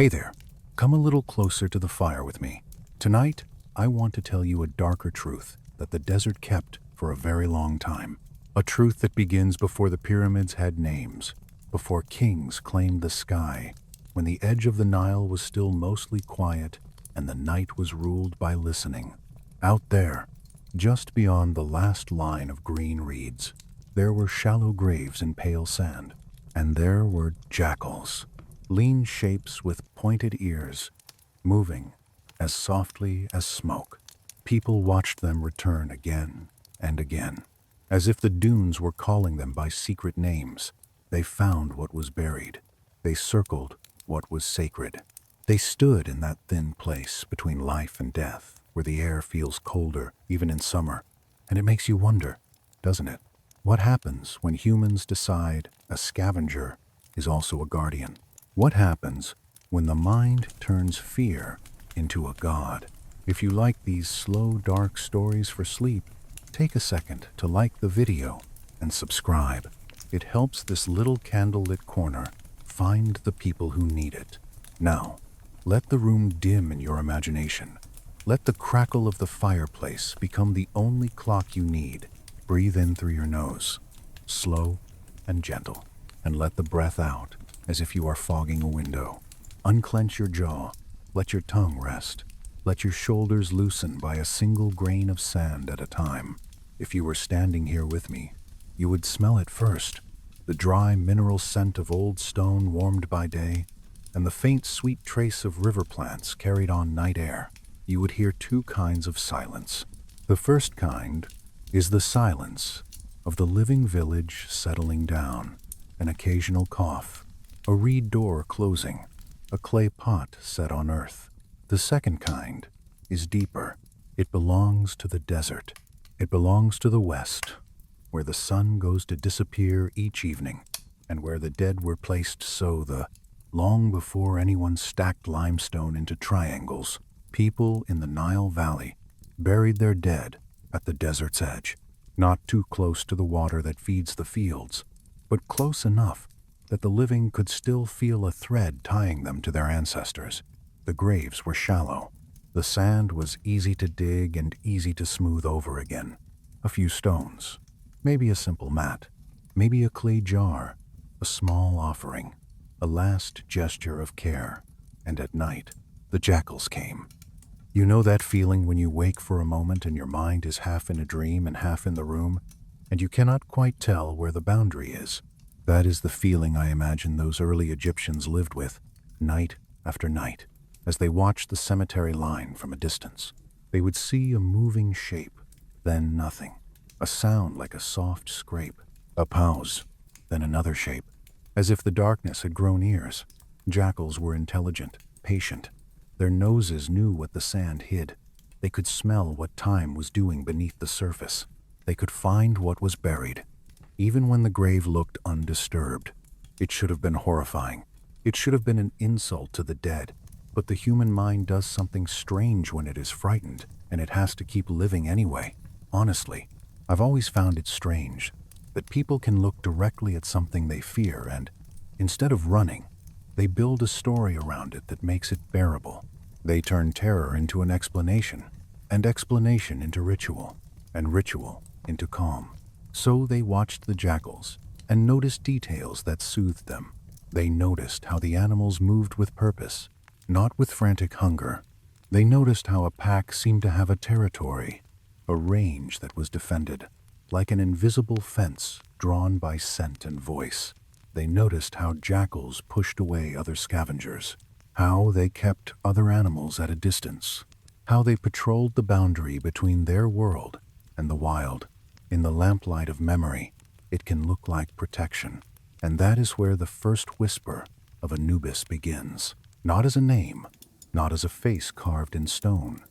Hey there, come a little closer to the fire with me. Tonight, I want to tell you a darker truth that the desert kept for a very long time. A truth that begins before the pyramids had names, before kings claimed the sky, when the edge of the Nile was still mostly quiet and the night was ruled by listening. Out there, just beyond the last line of green reeds, there were shallow graves in pale sand, and there were jackals, lean shapes with pointed ears, moving as softly as smoke. People watched them return again and again, as if the dunes were calling them by secret names. They found what was buried. They circled what was sacred. They stood in that thin place between life and death, where the air feels colder even in summer. And it makes you wonder, doesn't it? What happens when humans decide a scavenger is also a guardian? What happens when the mind turns fear into a god? If you like these slow, dark stories for sleep, take a second to like the video and subscribe. It helps this little candlelit corner find the people who need it. Now, let the room dim in your imagination. Let the crackle of the fireplace become the only clock you need. Breathe in through your nose, slow and gentle, and let the breath out as if you are fogging a window. Unclench your jaw, let your tongue rest. Let your shoulders loosen by a single grain of sand at a time. If you were standing here with me, you would smell it first, the dry mineral scent of old stone warmed by day, and the faint sweet trace of river plants carried on night air. You would hear two kinds of silence. The first kind is the silence of the living village settling down, an occasional cough, a reed door closing, a clay pot set on earth. The second kind is deeper. It belongs to the desert. It belongs to the west, where the sun goes to disappear each evening, and where the dead were placed long before anyone stacked limestone into triangles. People in the Nile Valley buried their dead at the desert's edge, not too close to the water that feeds the fields, but close enough that the living could still feel a thread tying them to their ancestors. The graves were shallow. The sand was easy to dig and easy to smooth over again. A few stones, maybe a simple mat, maybe a clay jar, a small offering, a last gesture of care. And at night, the jackals came. You know that feeling when you wake for a moment and your mind is half in a dream and half in the room, and you cannot quite tell where the boundary is? That is the feeling I imagine those early Egyptians lived with, night after night, as they watched the cemetery line from a distance. They would see a moving shape, then nothing, a sound like a soft scrape, a pause, then another shape, as if the darkness had grown ears. Jackals were intelligent, patient. Their noses knew what the sand hid. They could smell what time was doing beneath the surface. They could find what was buried, even when the grave looked undisturbed. It should have been horrifying. It should have been an insult to the dead. But the human mind does something strange when it is frightened, and it has to keep living anyway. Honestly, I've always found it strange that people can look directly at something they fear and, instead of running, they build a story around it that makes it bearable. They turn terror into an explanation, and explanation into ritual, and ritual into calm. So they watched the jackals and noticed details that soothed them. They noticed how the animals moved with purpose, not with frantic hunger. They noticed how a pack seemed to have a territory, a range that was defended, like an invisible fence drawn by scent and voice. They noticed how jackals pushed away other scavengers, how they kept other animals at a distance, how they patrolled the boundary between their world and the wild. In the lamplight of memory, it can look like protection, and that is where the first whisper of Anubis begins. Not as a name, not as a face carved in stone,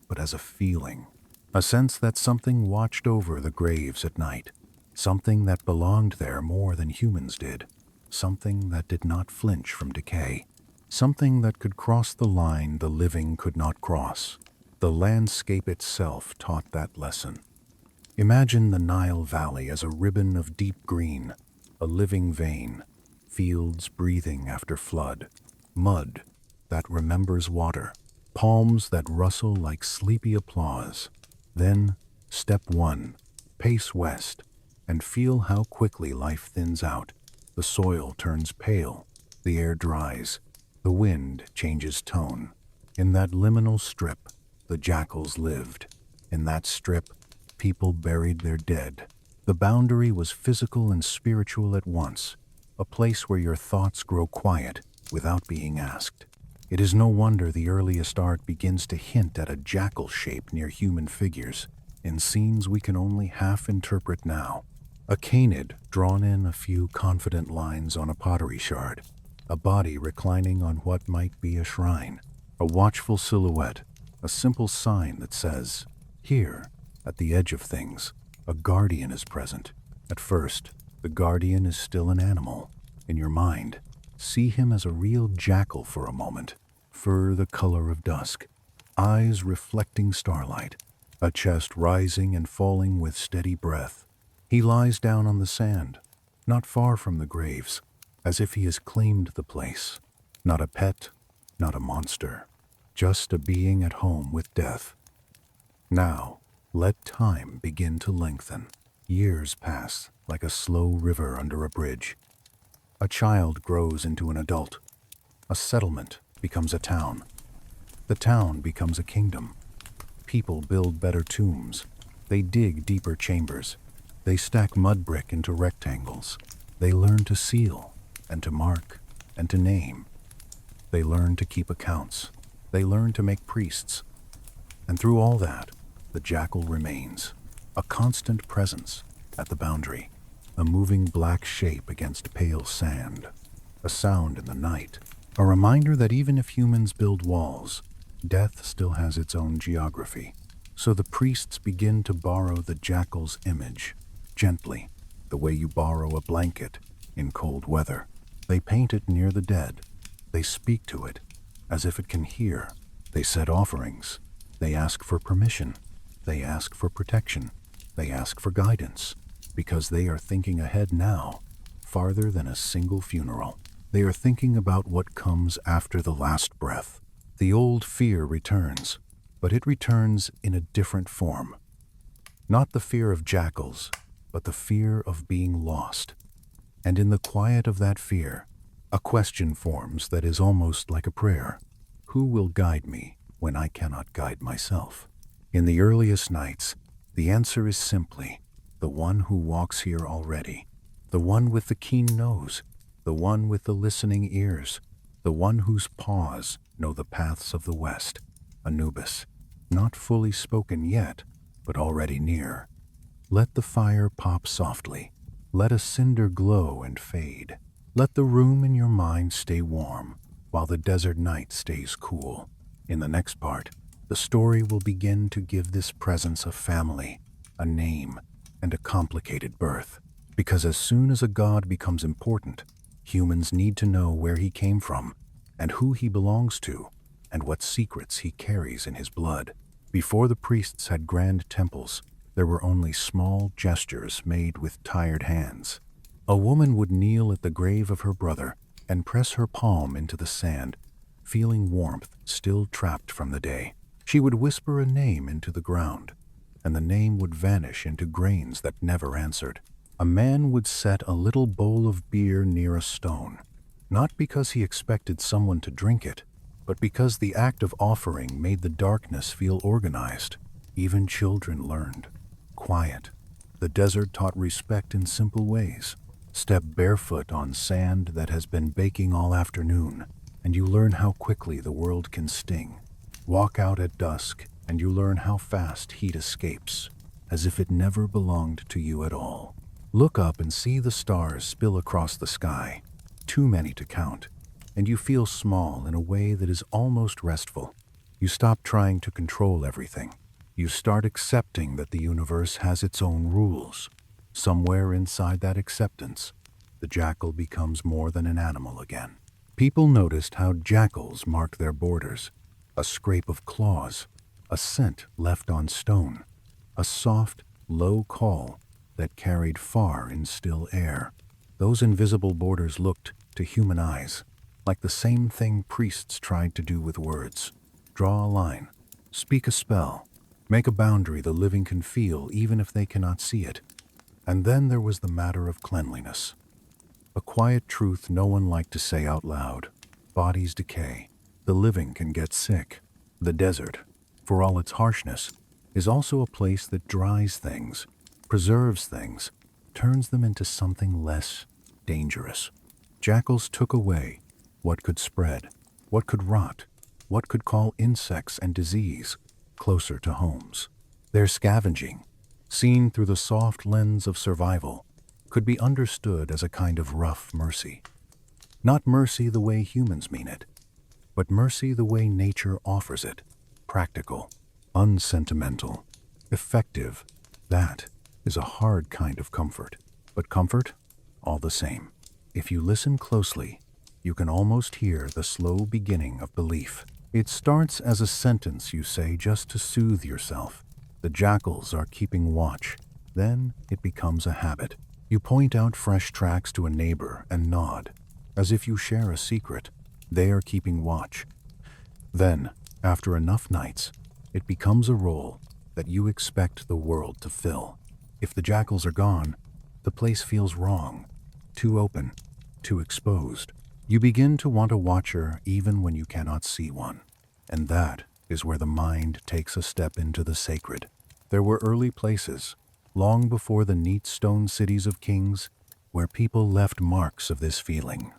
but as a feeling, a sense that something watched over the graves at night, something that belonged there more than humans did, something that did not flinch from decay, something that could cross the line the living could not cross. The landscape itself taught that lesson. Imagine the Nile Valley as a ribbon of deep green, a living vein, fields breathing after flood, mud that remembers water, palms that rustle like sleepy applause. Then, step 1, pace west, and feel how quickly life thins out. The soil turns pale, the air dries, the wind changes tone. In that liminal strip, the jackals lived. In that strip, people buried their dead. The boundary was physical and spiritual at once, a place where your thoughts grow quiet without being asked. It is no wonder the earliest art begins to hint at a jackal shape near human figures, in scenes we can only half interpret now. A canid drawn in a few confident lines on a pottery shard, a body reclining on what might be a shrine, a watchful silhouette, a simple sign that says, here, at the edge of things, a guardian is present. At first, the guardian is still an animal. In your mind, see him as a real jackal for a moment, fur the color of dusk, eyes reflecting starlight, a chest rising and falling with steady breath. He lies down on the sand, not far from the graves, as if he has claimed the place. Not a pet, not a monster, just a being at home with death. Now, let time begin to lengthen. Years pass like a slow river under a bridge. A child grows into an adult. A settlement becomes a town. The town becomes a kingdom. People build better tombs. They dig deeper chambers. They stack mud brick into rectangles. They learn to seal and to mark and to name. They learn to keep accounts. They learn to make priests. And through all that, the jackal remains, a constant presence at the boundary, a moving black shape against pale sand, a sound in the night, a reminder that even if humans build walls, death still has its own geography. So the priests begin to borrow the jackal's image, gently, the way you borrow a blanket in cold weather. They paint it near the dead. They speak to it as if it can hear. They set offerings. They ask for permission. They ask for protection. They ask for guidance, because they are thinking ahead now, farther than a single funeral. They are thinking about what comes after the last breath. The old fear returns, but it returns in a different form. Not the fear of jackals, but the fear of being lost. And in the quiet of that fear, a question forms that is almost like a prayer. Who will guide me when I cannot guide myself? In the earliest nights, the answer is simply, the one who walks here already, the one with the keen nose, the one with the listening ears, the one whose paws know the paths of the west, Anubis, not fully spoken yet, but already near. Let the fire pop softly. Let a cinder glow and fade. Let the room in your mind stay warm, while the desert night stays cool. In the next part, the story will begin to give this presence a family, a name, and a complicated birth. Because as soon as a god becomes important, humans need to know where he came from, and who he belongs to, and what secrets he carries in his blood. Before the priests had grand temples, there were only small gestures made with tired hands. A woman would kneel at the grave of her brother and press her palm into the sand, feeling warmth still trapped from the day. She would whisper a name into the ground, and the name would vanish into grains that never answered. A man would set a little bowl of beer near a stone, not because he expected someone to drink it, but because the act of offering made the darkness feel organized. Even children learned. Quiet. The desert taught respect in simple ways. Step barefoot on sand that has been baking all afternoon, and you learn how quickly the world can sting. Walk out at dusk, and you learn how fast heat escapes, as if it never belonged to you at all. Look up and see the stars spill across the sky, too many to count, and you feel small in a way that is almost restful. You stop trying to control everything. You start accepting that the universe has its own rules. Somewhere inside that acceptance, the jackal becomes more than an animal again. People noticed how jackals mark their borders. A scrape of claws, a scent left on stone, a soft, low call that carried far in still air. Those invisible borders looked, to human eyes, like the same thing priests tried to do with words. Draw a line, speak a spell, make a boundary the living can feel even if they cannot see it. And then there was the matter of cleanliness. A quiet truth no one liked to say out loud. Bodies decay. The living can get sick. The desert, for all its harshness, is also a place that dries things, preserves things, turns them into something less dangerous. Jackals took away what could spread, what could rot, what could call insects and disease closer to homes. Their scavenging, seen through the soft lens of survival, could be understood as a kind of rough mercy. Not mercy the way humans mean it, but mercy the way nature offers it. Practical, unsentimental, effective. That is a hard kind of comfort. But comfort, all the same. If you listen closely, you can almost hear the slow beginning of belief. It starts as a sentence you say just to soothe yourself. The jackals are keeping watch. Then it becomes a habit. You point out fresh tracks to a neighbor and nod, as if you share a secret. They are keeping watch. Then, after enough nights, it becomes a role that you expect the world to fill. If the jackals are gone, the place feels wrong, too open, too exposed. You begin to want a watcher even when you cannot see one. And that is where the mind takes a step into the sacred. There were early places, long before the neat stone cities of kings, where people left marks of this feeling.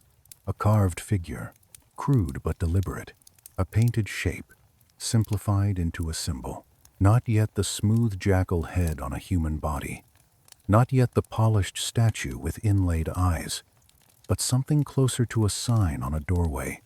A carved figure, crude but deliberate, a painted shape, simplified into a symbol. Not yet the smooth jackal head on a human body, not yet the polished statue with inlaid eyes, but something closer to a sign on a doorway.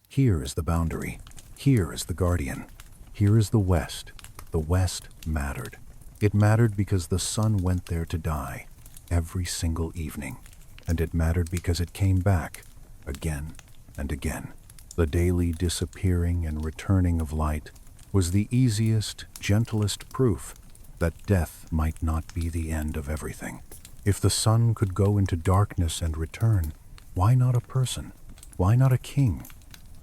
Here is the boundary. Here is the guardian. Here is the West. The West mattered. It mattered because the sun went there to die every single evening. And it mattered because it came back again and again. The daily disappearing and returning of light was the easiest, gentlest proof that death might not be the end of everything. If the sun could go into darkness and return, why not a person? Why not a king?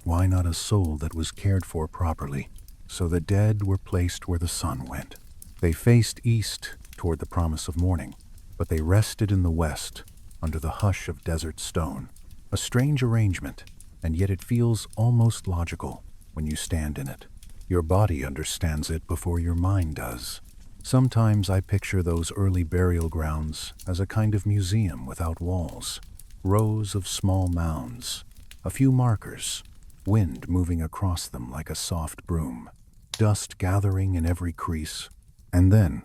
Why not a soul that was cared for properly? So the dead were placed where the sun went. They faced east toward the promise of morning, but they rested in the west under the hush of desert stone. A strange arrangement, and yet it feels almost logical when you stand in it. Your body understands it before your mind does. Sometimes I picture those early burial grounds as a kind of museum without walls. Rows of small mounds, a few markers, wind moving across them like a soft broom, dust gathering in every crease. And then,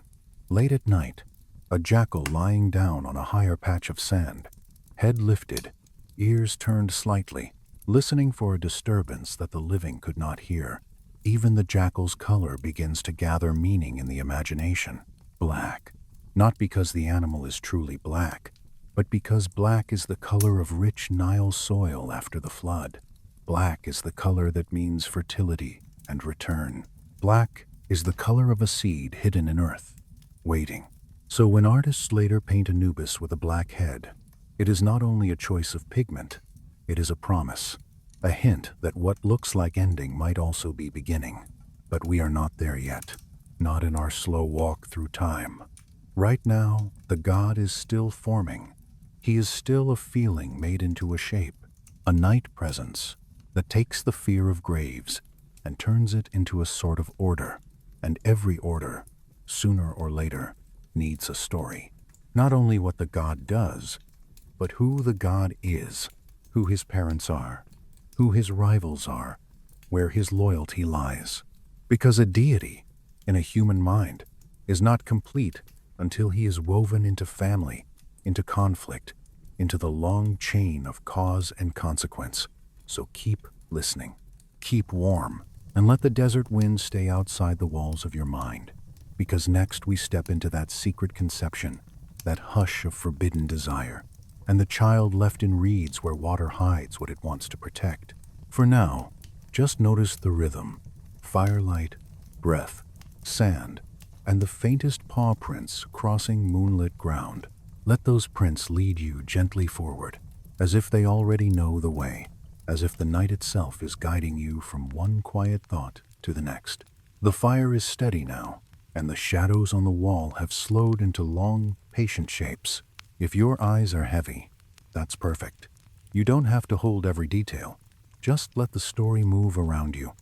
late at night, a jackal lying down on a higher patch of sand, head lifted, ears turned slightly, listening for a disturbance that the living could not hear. Even the jackal's color begins to gather meaning in the imagination. Black. Not because the animal is truly black, but because black is the color of rich Nile soil after the flood. Black is the color that means fertility and return. Black is the color of a seed hidden in earth, waiting. So when artists later paint Anubis with a black head, it is not only a choice of pigment, it is a promise, a hint that what looks like ending might also be beginning. But we are not there yet, not in our slow walk through time. Right now, the god is still forming. He is still a feeling made into a shape, a night presence that takes the fear of graves and turns it into a sort of order. And every order, sooner or later, needs a story. Not only what the god does, but who the god is, who his parents are, who his rivals are, where his loyalty lies. Because a deity, in a human mind, is not complete until he is woven into family, into conflict, into the long chain of cause and consequence. So keep listening, keep warm, and let the desert wind stay outside the walls of your mind. Because next we step into that secret conception, that hush of forbidden desire, and the child left in reeds where water hides what it wants to protect. For now, just notice the rhythm, firelight, breath, sand, and the faintest paw prints crossing moonlit ground. Let those prints lead you gently forward, as if they already know the way. as if the night itself is guiding you from one quiet thought to the next. The fire is steady now, and the shadows on the wall have slowed into long, patient shapes. If your eyes are heavy, that's perfect. You don't have to hold every detail. Just let the story move around you,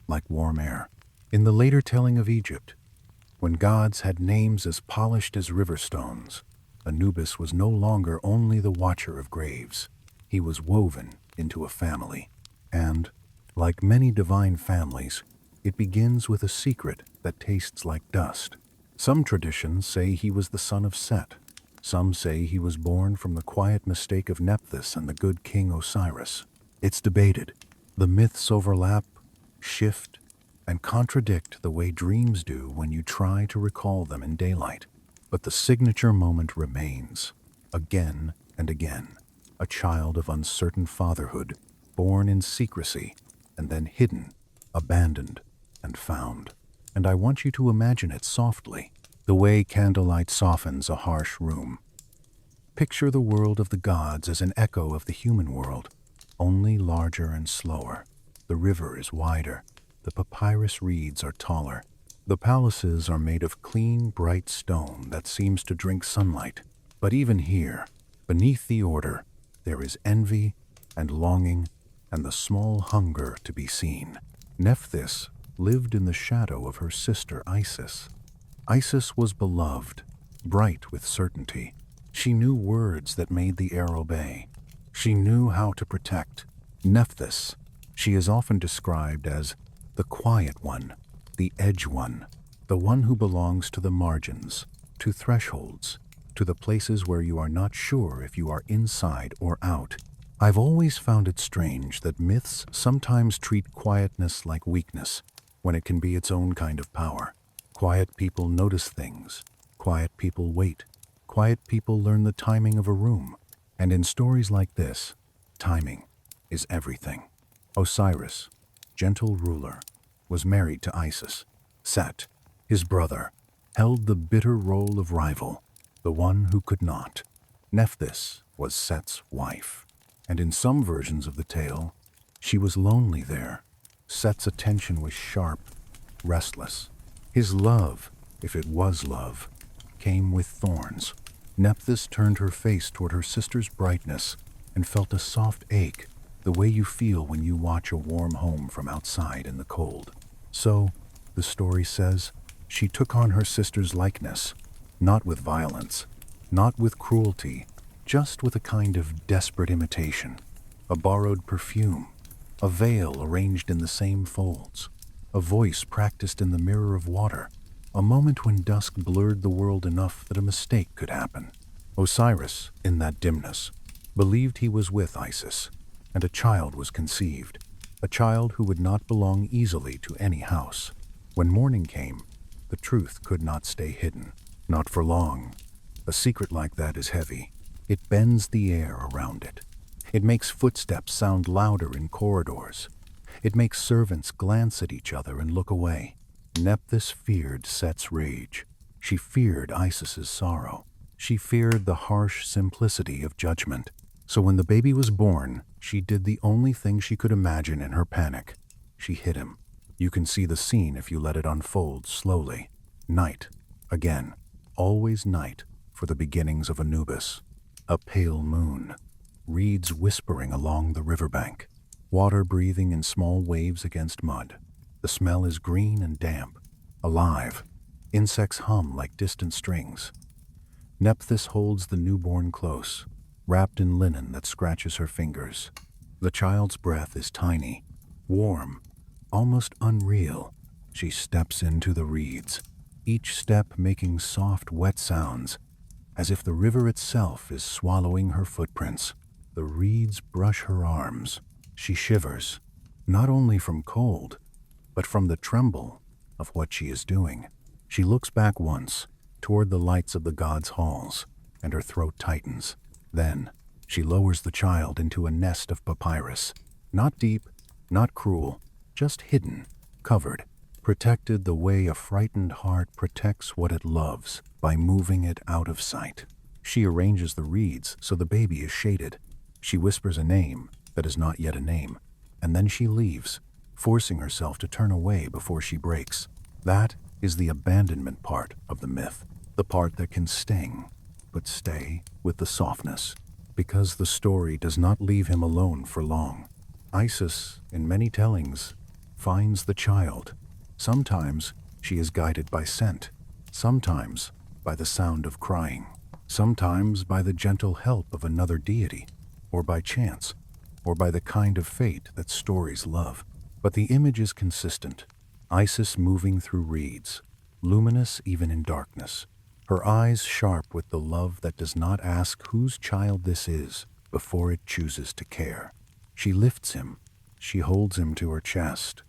like warm air. In the later telling of Egypt, when gods had names as polished as river stones, Anubis was no longer only the watcher of graves. He was woven into a family. And, like many divine families, it begins with a secret that tastes like dust. Some traditions say he was the son of Set. Some say he was born from the quiet mistake of Nephthys and the good king Osiris. It's debated. The myths overlap, shift, and contradict the way dreams do when you try to recall them in daylight. But the signature moment remains, again and again, a child of uncertain fatherhood, born in secrecy, and then hidden, abandoned, and found. And I want you to imagine it softly, the way candlelight softens a harsh room. Picture the world of the gods as an echo of the human world, only larger and slower. The river is wider, the papyrus reeds are taller. The palaces are made of clean, bright stone that seems to drink sunlight. But even here, beneath the order, there is envy and longing and the small hunger to be seen. Nephthys lived in the shadow of her sister Isis. Isis was beloved, bright with certainty. She knew words that made the air obey. She knew how to protect. Nephthys, she is often described as the quiet one, the edge one, the one who belongs to the margins, to thresholds, to the places where you are not sure if you are inside or out. I've always found it strange that myths sometimes treat quietness like weakness, when it can be its own kind of power. Quiet people notice things. Quiet people wait. Quiet people learn the timing of a room. And in stories like this, timing is everything. Osiris, gentle ruler, was married to Isis. Set, his brother, held the bitter role of rival, the one who could not. Nephthys was Set's wife, and in some versions of the tale, she was lonely there. Set's attention was sharp, restless. His love, if it was love, came with thorns. Nephthys turned her face toward her sister's brightness and felt a soft ache, the way you feel when you watch a warm home from outside in the cold. So, the story says, she took on her sister's likeness, not with violence, not with cruelty, just with a kind of desperate imitation, a borrowed perfume, a veil arranged in the same folds, a voice practiced in the mirror of water, a moment when dusk blurred the world enough that a mistake could happen. Osiris, in that dimness, believed he was with Isis, and a child was conceived, a child who would not belong easily to any house. When morning came, the truth could not stay hidden, not for long. A secret like that is heavy. It bends the air around it. It makes footsteps sound louder in corridors. It makes servants glance at each other and look away. Nephthys feared Set's rage. She feared Isis's sorrow. She feared the harsh simplicity of judgment. So when the baby was born, she did the only thing she could imagine in her panic. She hid him. You can see the scene if you let it unfold slowly. Night. Again. Always night for the beginnings of Anubis. A pale moon. Reeds whispering along the riverbank. Water breathing in small waves against mud. The smell is green and damp. Alive. Insects hum like distant strings. Nephthys holds the newborn close, wrapped in linen that scratches her fingers. The child's breath is tiny, warm, almost unreal. She steps into the reeds, each step making soft, wet sounds, as if the river itself is swallowing her footprints. The reeds brush her arms. She shivers, not only from cold, but from the tremble of what she is doing. She looks back once, toward the lights of the gods' halls, and her throat tightens. Then, she lowers the child into a nest of papyrus. Not deep, not cruel, just hidden, covered, protected the way a frightened heart protects what it loves by moving it out of sight. She arranges the reeds so the baby is shaded. She whispers a name, that is not yet a name, and then she leaves, forcing herself to turn away before she breaks. That is the abandonment part of the myth, the part that can sting, but stay with the softness, because the story does not leave him alone for long. Isis, in many tellings, finds the child. Sometimes she is guided by scent, sometimes by the sound of crying, sometimes by the gentle help of another deity, or by chance, or by the kind of fate that stories love. But the image is consistent. Isis moving through reeds, luminous even in darkness, her eyes sharp with the love that does not ask whose child this is before it chooses to care. She lifts him. She holds him to her chest.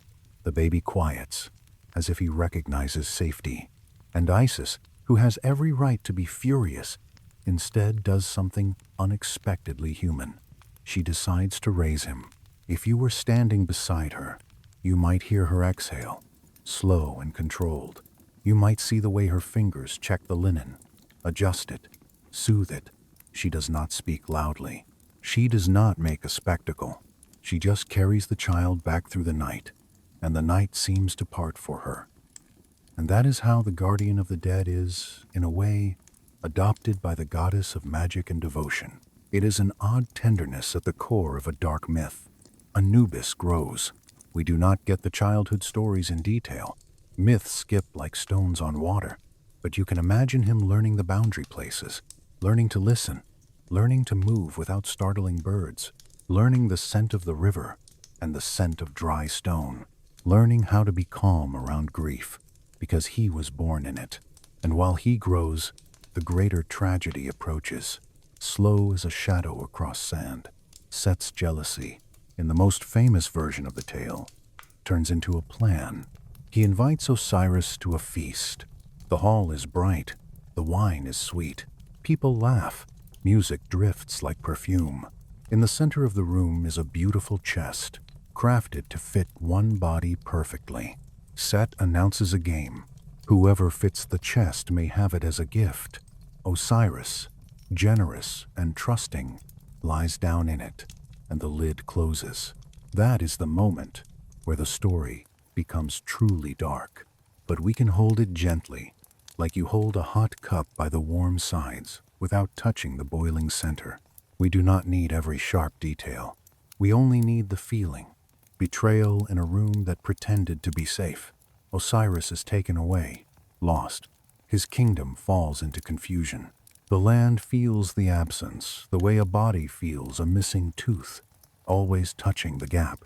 The baby quiets, as if he recognizes safety. And Isis, who has every right to be furious, instead does something unexpectedly human. She decides to raise him. If you were standing beside her, you might hear her exhale, slow and controlled. You might see the way her fingers check the linen, adjust it, soothe it. She does not speak loudly. She does not make a spectacle. She just carries the child back through the night, and the night seems to part for her. And that is how the guardian of the dead is, in a way, adopted by the goddess of magic and devotion. It is an odd tenderness at the core of a dark myth. Anubis grows. We do not get the childhood stories in detail. Myths skip like stones on water, but you can imagine him learning the boundary places, learning to listen, learning to move without startling birds, learning the scent of the river and the scent of dry stone, learning how to be calm around grief, because he was born in it. And while he grows, the greater tragedy approaches, slow as a shadow across sand, sets jealousy, in the most famous version of the tale, turns into a plan. He invites Osiris to a feast. The hall is bright, the wine is sweet, people laugh, music drifts like perfume. In the center of the room is a beautiful chest, crafted to fit one body perfectly. Set announces a game. Whoever fits the chest may have it as a gift. Osiris, generous and trusting, lies down in it, and the lid closes. That is the moment where the story becomes truly dark. But we can hold it gently, like you hold a hot cup by the warm sides, without touching the boiling center. We do not need every sharp detail. We only need the feeling. Betrayal in a room that pretended to be safe. Osiris is taken away, lost. His kingdom falls into confusion. The land feels the absence, the way a body feels a missing tooth, always touching the gap.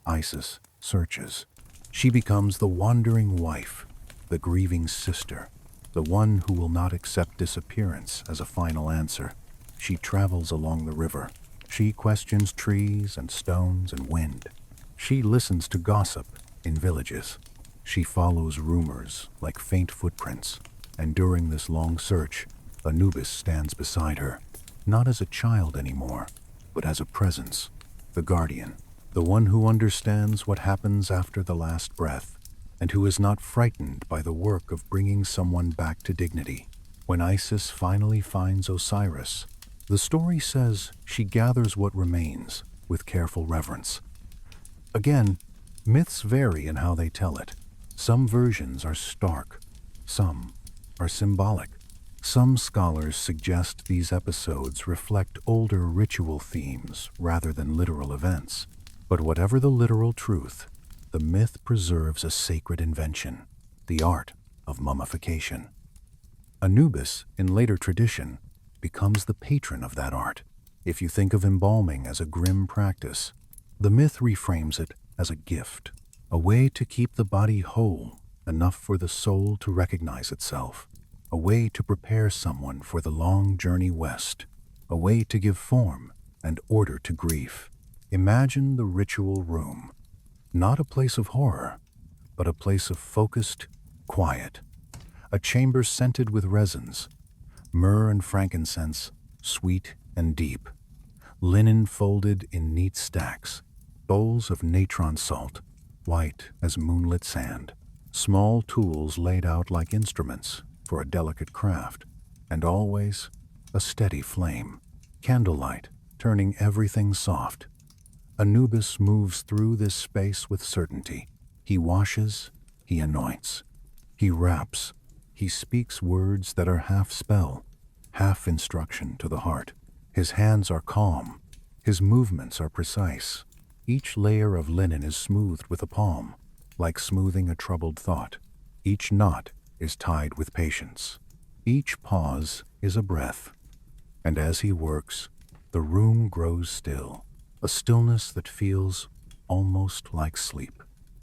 Isis searches. She becomes the wandering wife, the grieving sister, the one who will not accept disappearance as a final answer. She travels along the river. She questions trees and stones and wind. She listens to gossip in villages. She follows rumors like faint footprints. And during this long search, Anubis stands beside her, not as a child anymore, but as a presence, the guardian, the one who understands what happens after the last breath, and who is not frightened by the work of bringing someone back to dignity. When Isis finally finds Osiris, the story says she gathers what remains with careful reverence. Again, myths vary in how they tell it. Some versions are stark, some are symbolic. Some scholars suggest these episodes reflect older ritual themes rather than literal events. But whatever the literal truth, the myth preserves a sacred invention, the art of mummification. Anubis, in later tradition, becomes the patron of that art. If you think of embalming as a grim practice, the myth reframes it as a gift, a way to keep the body whole, enough for the soul to recognize itself, a way to prepare someone for the long journey west, a way to give form and order to grief. Imagine the ritual room, not a place of horror, but a place of focused quiet, a chamber scented with resins, myrrh and frankincense, sweet and deep, linen folded in neat stacks, bowls of natron salt, white as moonlit sand, small tools laid out like instruments for a delicate craft, and always a steady flame, candlelight turning everything soft. Anubis moves through this space with certainty. He washes, he anoints, he wraps, he speaks words that are half spell, half instruction to the heart. His hands are calm, his movements are precise. Each layer of linen is smoothed with a palm, like smoothing a troubled thought. Each knot is tied with patience. Each pause is a breath. And as he works, the room grows still, a stillness that feels almost like sleep.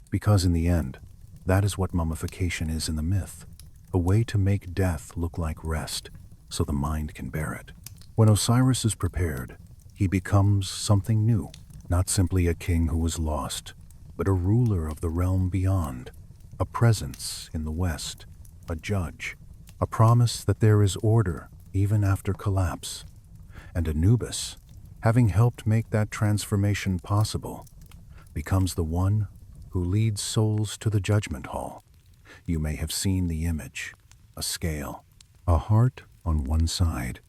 Because in the end, that is what mummification is in the myth, a way to make death look like rest, so the mind can bear it. When Osiris is prepared, he becomes something new, not simply a king who was lost, but a ruler of the realm beyond, a presence in the west, a judge, a promise that there is order even after collapse. And Anubis, having helped make that transformation possible, becomes the one who leads souls to the judgment hall. You may have seen the image, a scale, a heart on one side,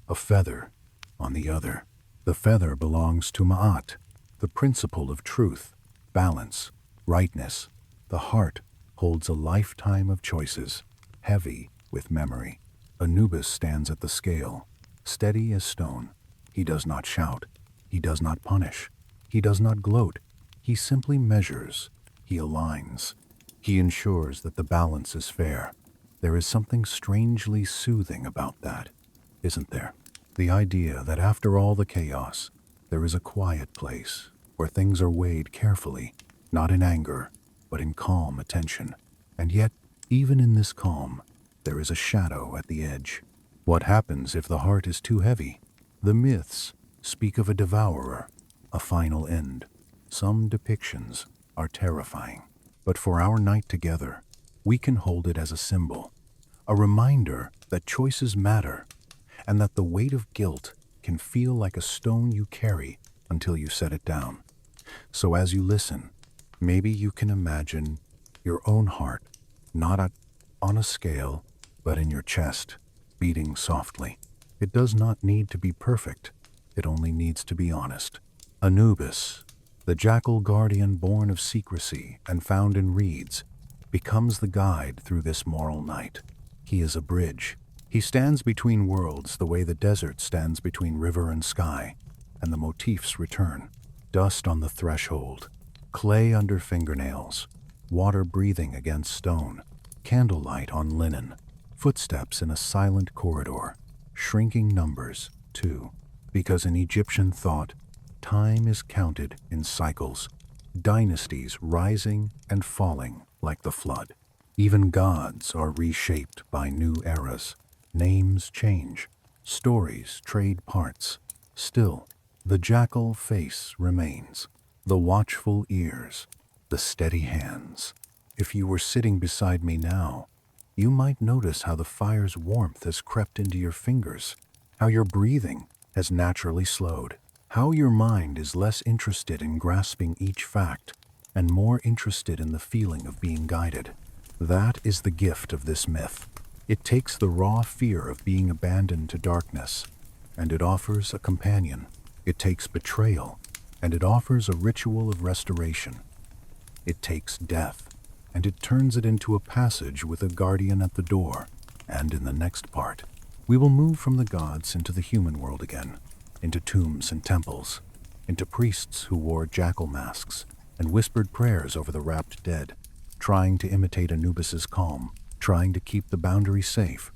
a feather on the other. The feather belongs to Ma'at, the principle of truth, balance, rightness. The heart holds a lifetime of choices, heavy with memory. Anubis stands at the scale, steady as stone. He does not shout. He does not punish. He does not gloat. He simply measures. He aligns. He ensures that the balance is fair. There is something strangely soothing about that, isn't there? The idea that after all the chaos, there is a quiet place where things are weighed carefully, not in anger, but in calm attention. And yet, even in this calm, there is a shadow at the edge. What happens if the heart is too heavy? The myths speak of a devourer, a final end. Some depictions are terrifying, but for our night together, we can hold it as a symbol, a reminder that choices matter, and that the weight of guilt can feel like a stone you carry until you set it down. So as you listen, maybe you can imagine your own heart, not on a scale, but in your chest, beating softly. It does not need to be perfect. It only needs to be honest. Anubis, the jackal guardian born of secrecy and found in reeds, becomes the guide through this moral night. He is a bridge. He stands between worlds the way the desert stands between river and sky, and the motifs return. Dust on the threshold, clay under fingernails, water breathing against stone, candlelight on linen, footsteps in a silent corridor, shrinking numbers, too, because in Egyptian thought, time is counted in cycles, dynasties rising and falling like the flood. Even gods are reshaped by new eras. Names change, stories trade parts. Still, the jackal face remains, the watchful ears, the steady hands. If you were sitting beside me now, you might notice how the fire's warmth has crept into your fingers, how your breathing has naturally slowed, how your mind is less interested in grasping each fact and more interested in the feeling of being guided. That is the gift of this myth. It takes the raw fear of being abandoned to darkness, and it offers a companion. It takes betrayal, and it offers a ritual of restoration. It takes death, and it turns it into a passage with a guardian at the door. And in the next part, we will move from the gods into the human world again, into tombs and temples, into priests who wore jackal masks and whispered prayers over the wrapped dead, trying to imitate Anubis's calm, trying to keep the boundary safe,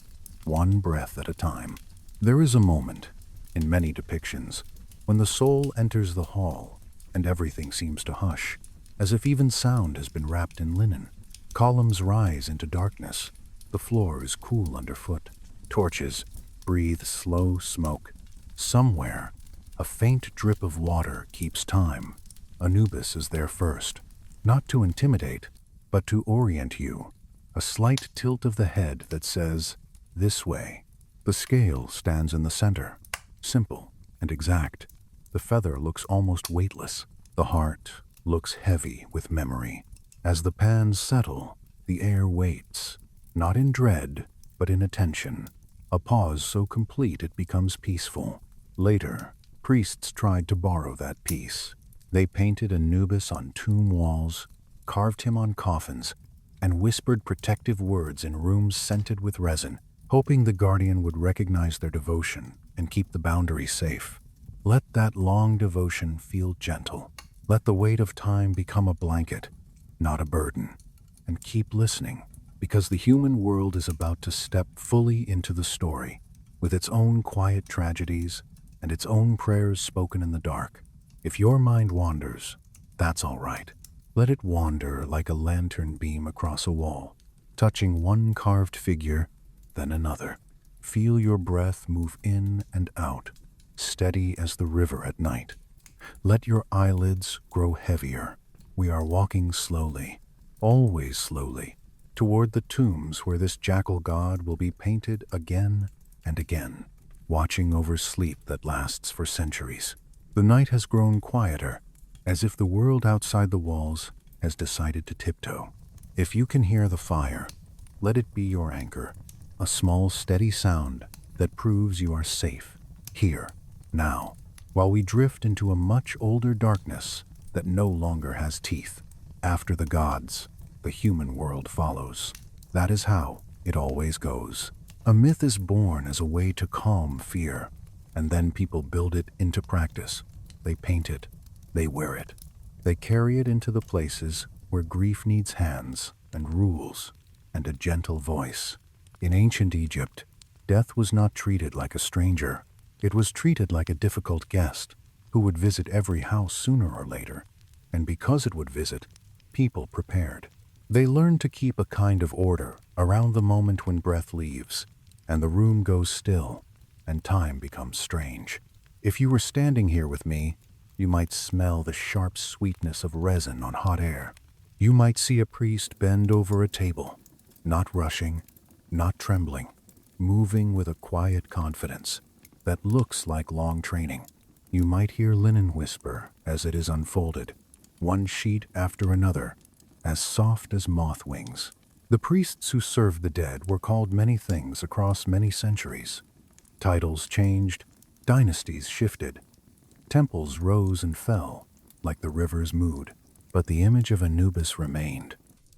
one breath at a time. There is a moment, in many depictions, when the soul enters the hall and everything seems to hush, as if even sound has been wrapped in linen. Columns rise into darkness. The floor is cool underfoot. Torches breathe slow smoke. Somewhere, a faint drip of water keeps time. Anubis is there first, not to intimidate, but to orient you. A slight tilt of the head that says, "This way." The scale stands in the center, simple and exact. The feather looks almost weightless. The heart looks heavy with memory. As the pans settle, the air waits, not in dread, but in attention. A pause so complete it becomes peaceful. Later, priests tried to borrow that peace. They painted Anubis on tomb walls, carved him on coffins, and whispered protective words in rooms scented with resin, hoping the guardian would recognize their devotion and keep the boundary safe. Let that long devotion feel gentle. Let the weight of time become a blanket, not a burden. And keep listening, because the human world is about to step fully into the story, with its own quiet tragedies and its own prayers spoken in the dark. If your mind wanders, that's all right. Let it wander like a lantern beam across a wall, touching one carved figure, then another. Feel your breath move in and out, steady as the river at night. Let your eyelids grow heavier. We are walking slowly, always slowly, toward the tombs where this jackal god will be painted again and again, watching over sleep that lasts for centuries. The night has grown quieter, as if the world outside the walls has decided to tiptoe. If you can hear the fire, let it be your anchor, a small steady sound that proves you are safe, here, now, while we drift into a much older darkness that no longer has teeth. After the gods, the human world follows. That is how it always goes. A myth is born as a way to calm fear, and then people build it into practice. They paint it, they wear it, they carry it into the places where grief needs hands and rules and a gentle voice. In ancient Egypt, death was not treated like a stranger. It was treated like a difficult guest who would visit every house sooner or later. And because it would visit, people prepared. They learned to keep a kind of order around the moment when breath leaves, and the room goes still, and time becomes strange. If you were standing here with me, you might smell the sharp sweetness of resin on hot air. You might see a priest bend over a table, not rushing, not trembling, moving with a quiet confidence that looks like long training. You might hear linen whisper as it is unfolded, one sheet after another, as soft as moth wings. The priests who served the dead were called many things across many centuries. Titles changed, dynasties shifted, temples rose and fell like the river's mood, but the image of Anubis remained,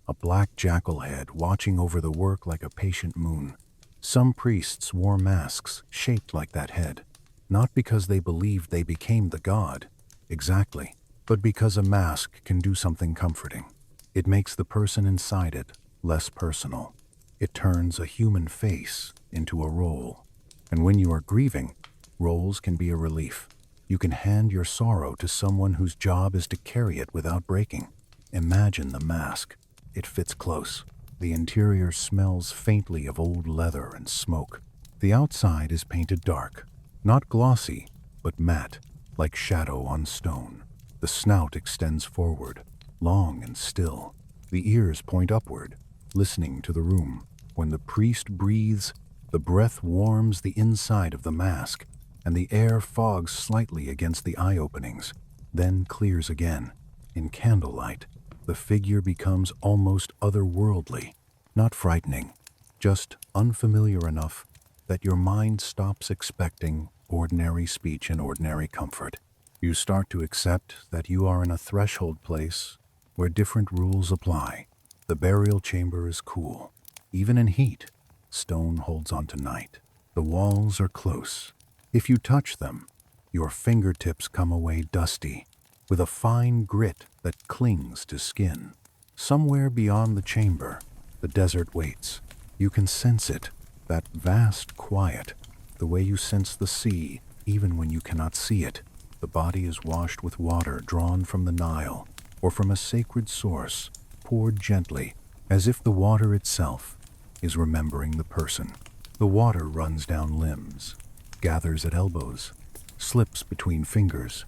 a black jackal head watching over the work like a patient moon. Some priests wore masks shaped like that head, not because they believed they became the god, exactly, but because a mask can do something comforting. It makes the person inside it less personal. It turns a human face into a role. And when you are grieving, roles can be a relief. You can hand your sorrow to someone whose job is to carry it without breaking. Imagine the mask. It fits close. The interior smells faintly of old leather and smoke. The outside is painted dark, not glossy, but matte, like shadow on stone. The snout extends forward, long and still. The ears point upward, listening to the room. When the priest breathes, the breath warms the inside of the mask, and the air fogs slightly against the eye openings, then clears again. In candlelight, the figure becomes almost otherworldly, not frightening, just unfamiliar enough that your mind stops expecting ordinary speech and ordinary comfort. You start to accept that you are in a threshold place where different rules apply. The burial chamber is cool. Even in heat, stone holds on to night. The walls are close. If you touch them, your fingertips come away dusty, with a fine grit that clings to skin. Somewhere beyond the chamber, the desert waits. You can sense it, that vast quiet, the way you sense the sea, even when you cannot see it. The body is washed with water drawn from the Nile, or from a sacred source, poured gently, as if the water itself is remembering the person. The water runs down limbs, gathers at elbows, slips between fingers.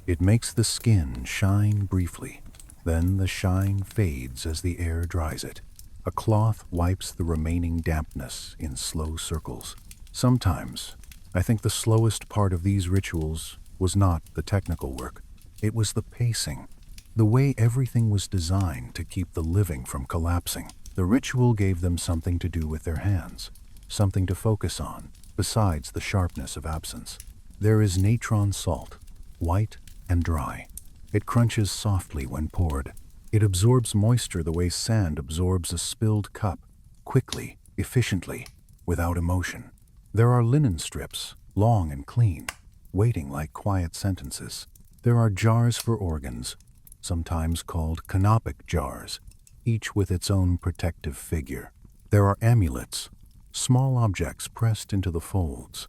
It makes the skin shine briefly. Then the shine fades as the air dries it. A cloth wipes the remaining dampness in slow circles. Sometimes, I think the slowest part of these rituals was not the technical work. It was the pacing, the way everything was designed to keep the living from collapsing. The ritual gave them something to do with their hands, something to focus on, besides the sharpness of absence. There is natron salt, white and dry, It crunches softly when poured. It absorbs moisture the way sand absorbs a spilled cup, quickly, efficiently, without emotion. There are linen strips, long and clean, waiting like quiet sentences. There are jars for organs, sometimes called canopic jars, each with its own protective figure. There are amulets, small objects pressed into the folds.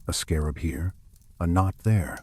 A scarab here, a knot there,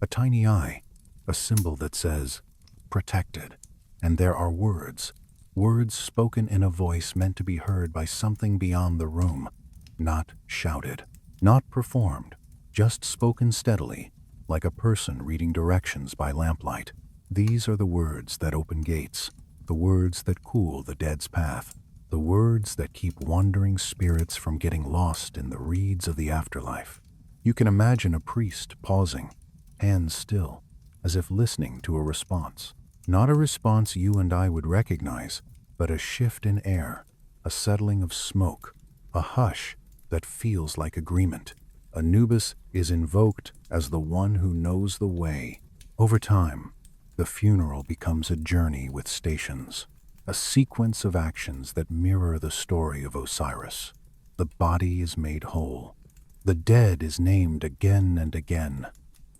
a tiny eye, a symbol that says, protected. And there are words, words spoken in a voice meant to be heard by something beyond the room, not shouted, not performed, just spoken steadily, like a person reading directions by lamplight. These are the words that open gates, the words that cool the dead's path, the words that keep wandering spirits from getting lost in the reeds of the afterlife. You can imagine a priest pausing, hands still, as if listening to a response. Not a response you and I would recognize, but a shift in air, a settling of smoke, a hush that feels like agreement. Anubis is invoked as the one who knows the way. Over time, the funeral becomes a journey with stations, a sequence of actions that mirror the story of Osiris. The body is made whole. The dead is named again and again,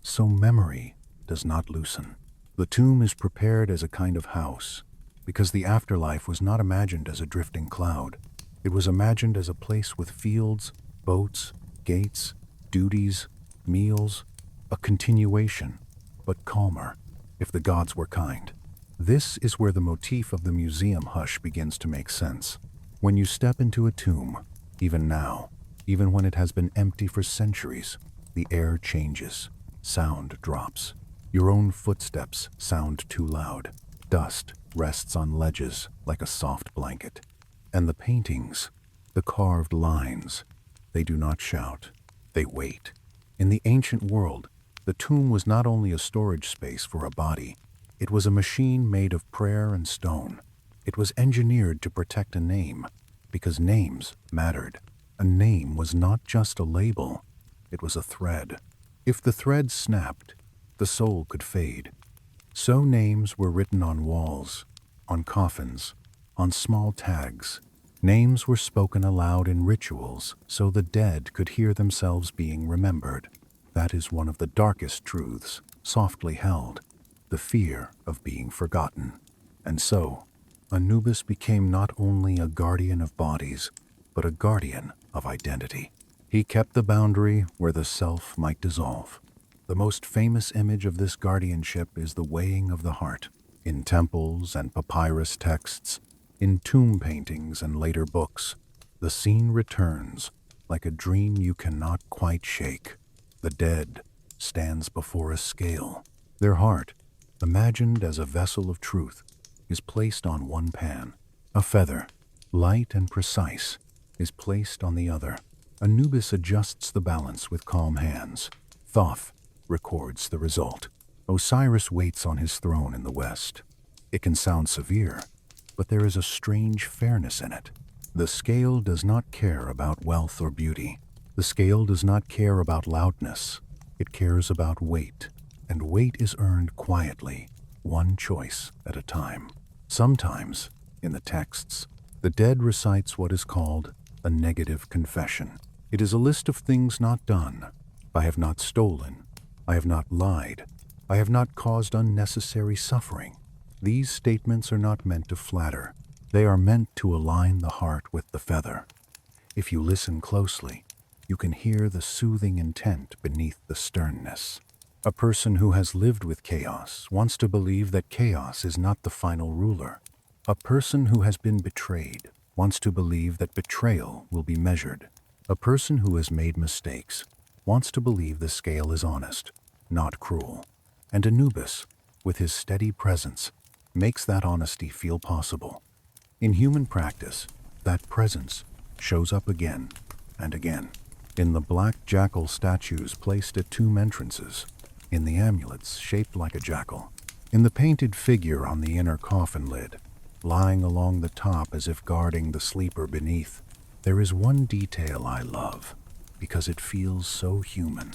so memory does not loosen. The tomb is prepared as a kind of house, because the afterlife was not imagined as a drifting cloud. It was imagined as a place with fields, boats, gates, duties, meals, a continuation, but calmer, if the gods were kind. This is where the motif of the museum hush begins to make sense. When you step into a tomb, even now, even when it has been empty for centuries, the air changes, sound drops. Your own footsteps sound too loud. Dust rests on ledges like a soft blanket. And the paintings, the carved lines, they do not shout, they wait. In the ancient world, the tomb was not only a storage space for a body, it was a machine made of prayer and stone. It was engineered to protect a name, because names mattered. A name was not just a label, it was a thread. If the thread snapped, the soul could fade. So names were written on walls, on coffins, on small tags. Names were spoken aloud in rituals so the dead could hear themselves being remembered. That is one of the darkest truths, softly held, the fear of being forgotten. And so, Anubis became not only a guardian of bodies, but a guardian of identity. He kept the boundary where the self might dissolve. The most famous image of this guardianship is the weighing of the heart. In temples and papyrus texts, in tomb paintings and later books, the scene returns like a dream you cannot quite shake. The dead stands before a scale. Their heart, imagined as a vessel of truth, is placed on one pan. A feather, light and precise, is placed on the other. Anubis adjusts the balance with calm hands. Thoth records the result. Osiris waits on his throne in the west. It can sound severe, but there is a strange fairness in it. The scale does not care about wealth or beauty. The scale does not care about loudness. It cares about weight, and weight is earned quietly, one choice at a time. Sometimes, in the texts, the dead recites what is called a negative confession. It is a list of things not done. I have not stolen. I have not lied. I have not caused unnecessary suffering. These statements are not meant to flatter. They are meant to align the heart with the feather. If you listen closely, you can hear the soothing intent beneath the sternness. A person who has lived with chaos wants to believe that chaos is not the final ruler. A person who has been betrayed wants to believe that betrayal will be measured. A person who has made mistakes wants to believe the scale is honest, not cruel. And Anubis, with his steady presence, makes that honesty feel possible. In human practice, that presence shows up again and again. In the black jackal statues placed at tomb entrances, in the amulets shaped like a jackal, in the painted figure on the inner coffin lid, lying along the top as if guarding the sleeper beneath, there is one detail I love, because it feels so human.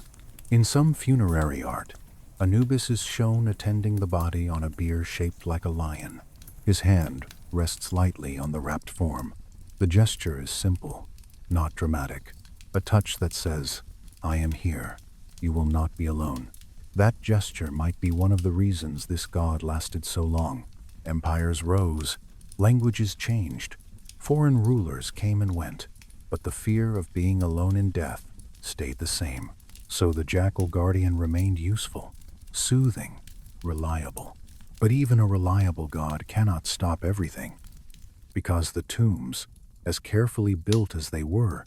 In some funerary art, Anubis is shown attending the body on a bier shaped like a lion. His hand rests lightly on the wrapped form. The gesture is simple, not dramatic. A touch that says, "I am here. You will not be alone." That gesture might be one of the reasons this god lasted so long. Empires rose, languages changed, foreign rulers came and went, but the fear of being alone in death stayed the same. So the jackal guardian remained useful, soothing, reliable. But even a reliable god cannot stop everything, because the tombs, as carefully built as they were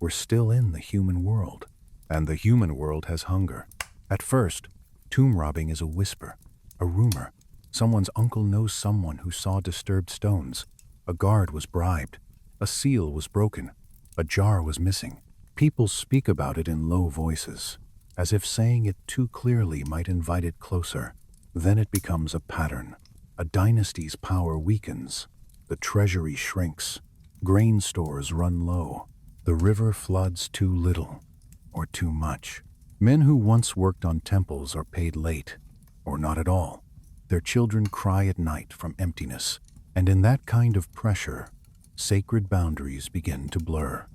still in the human world. And the human world has hunger. At first, tomb robbing is a whisper, a rumor. Someone's uncle knows someone who saw disturbed stones. A guard was bribed. A seal was broken. A jar was missing. People speak about it in low voices, as if saying it too clearly might invite it closer. Then it becomes a pattern. A dynasty's power weakens. The treasury shrinks. Grain stores run low. The river floods too little or too much. Men who once worked on temples are paid late, or not at all. Their children cry at night from emptiness. And in that kind of pressure, sacred boundaries begin to blur.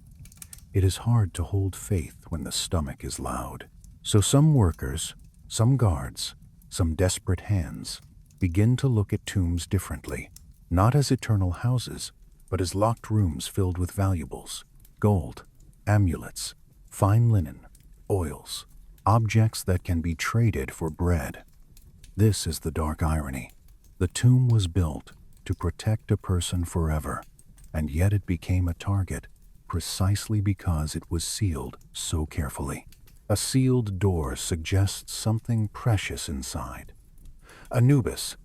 It is hard to hold faith when the stomach is loud. So some workers, some guards, some desperate hands begin to look at tombs differently, not as eternal houses, but as locked rooms filled with valuables, gold, amulets, fine linen, oils, objects that can be traded for bread. This is the dark irony. The tomb was built to protect a person forever, and yet it became a target precisely because it was sealed so carefully. A sealed door suggests something precious inside. Anubis,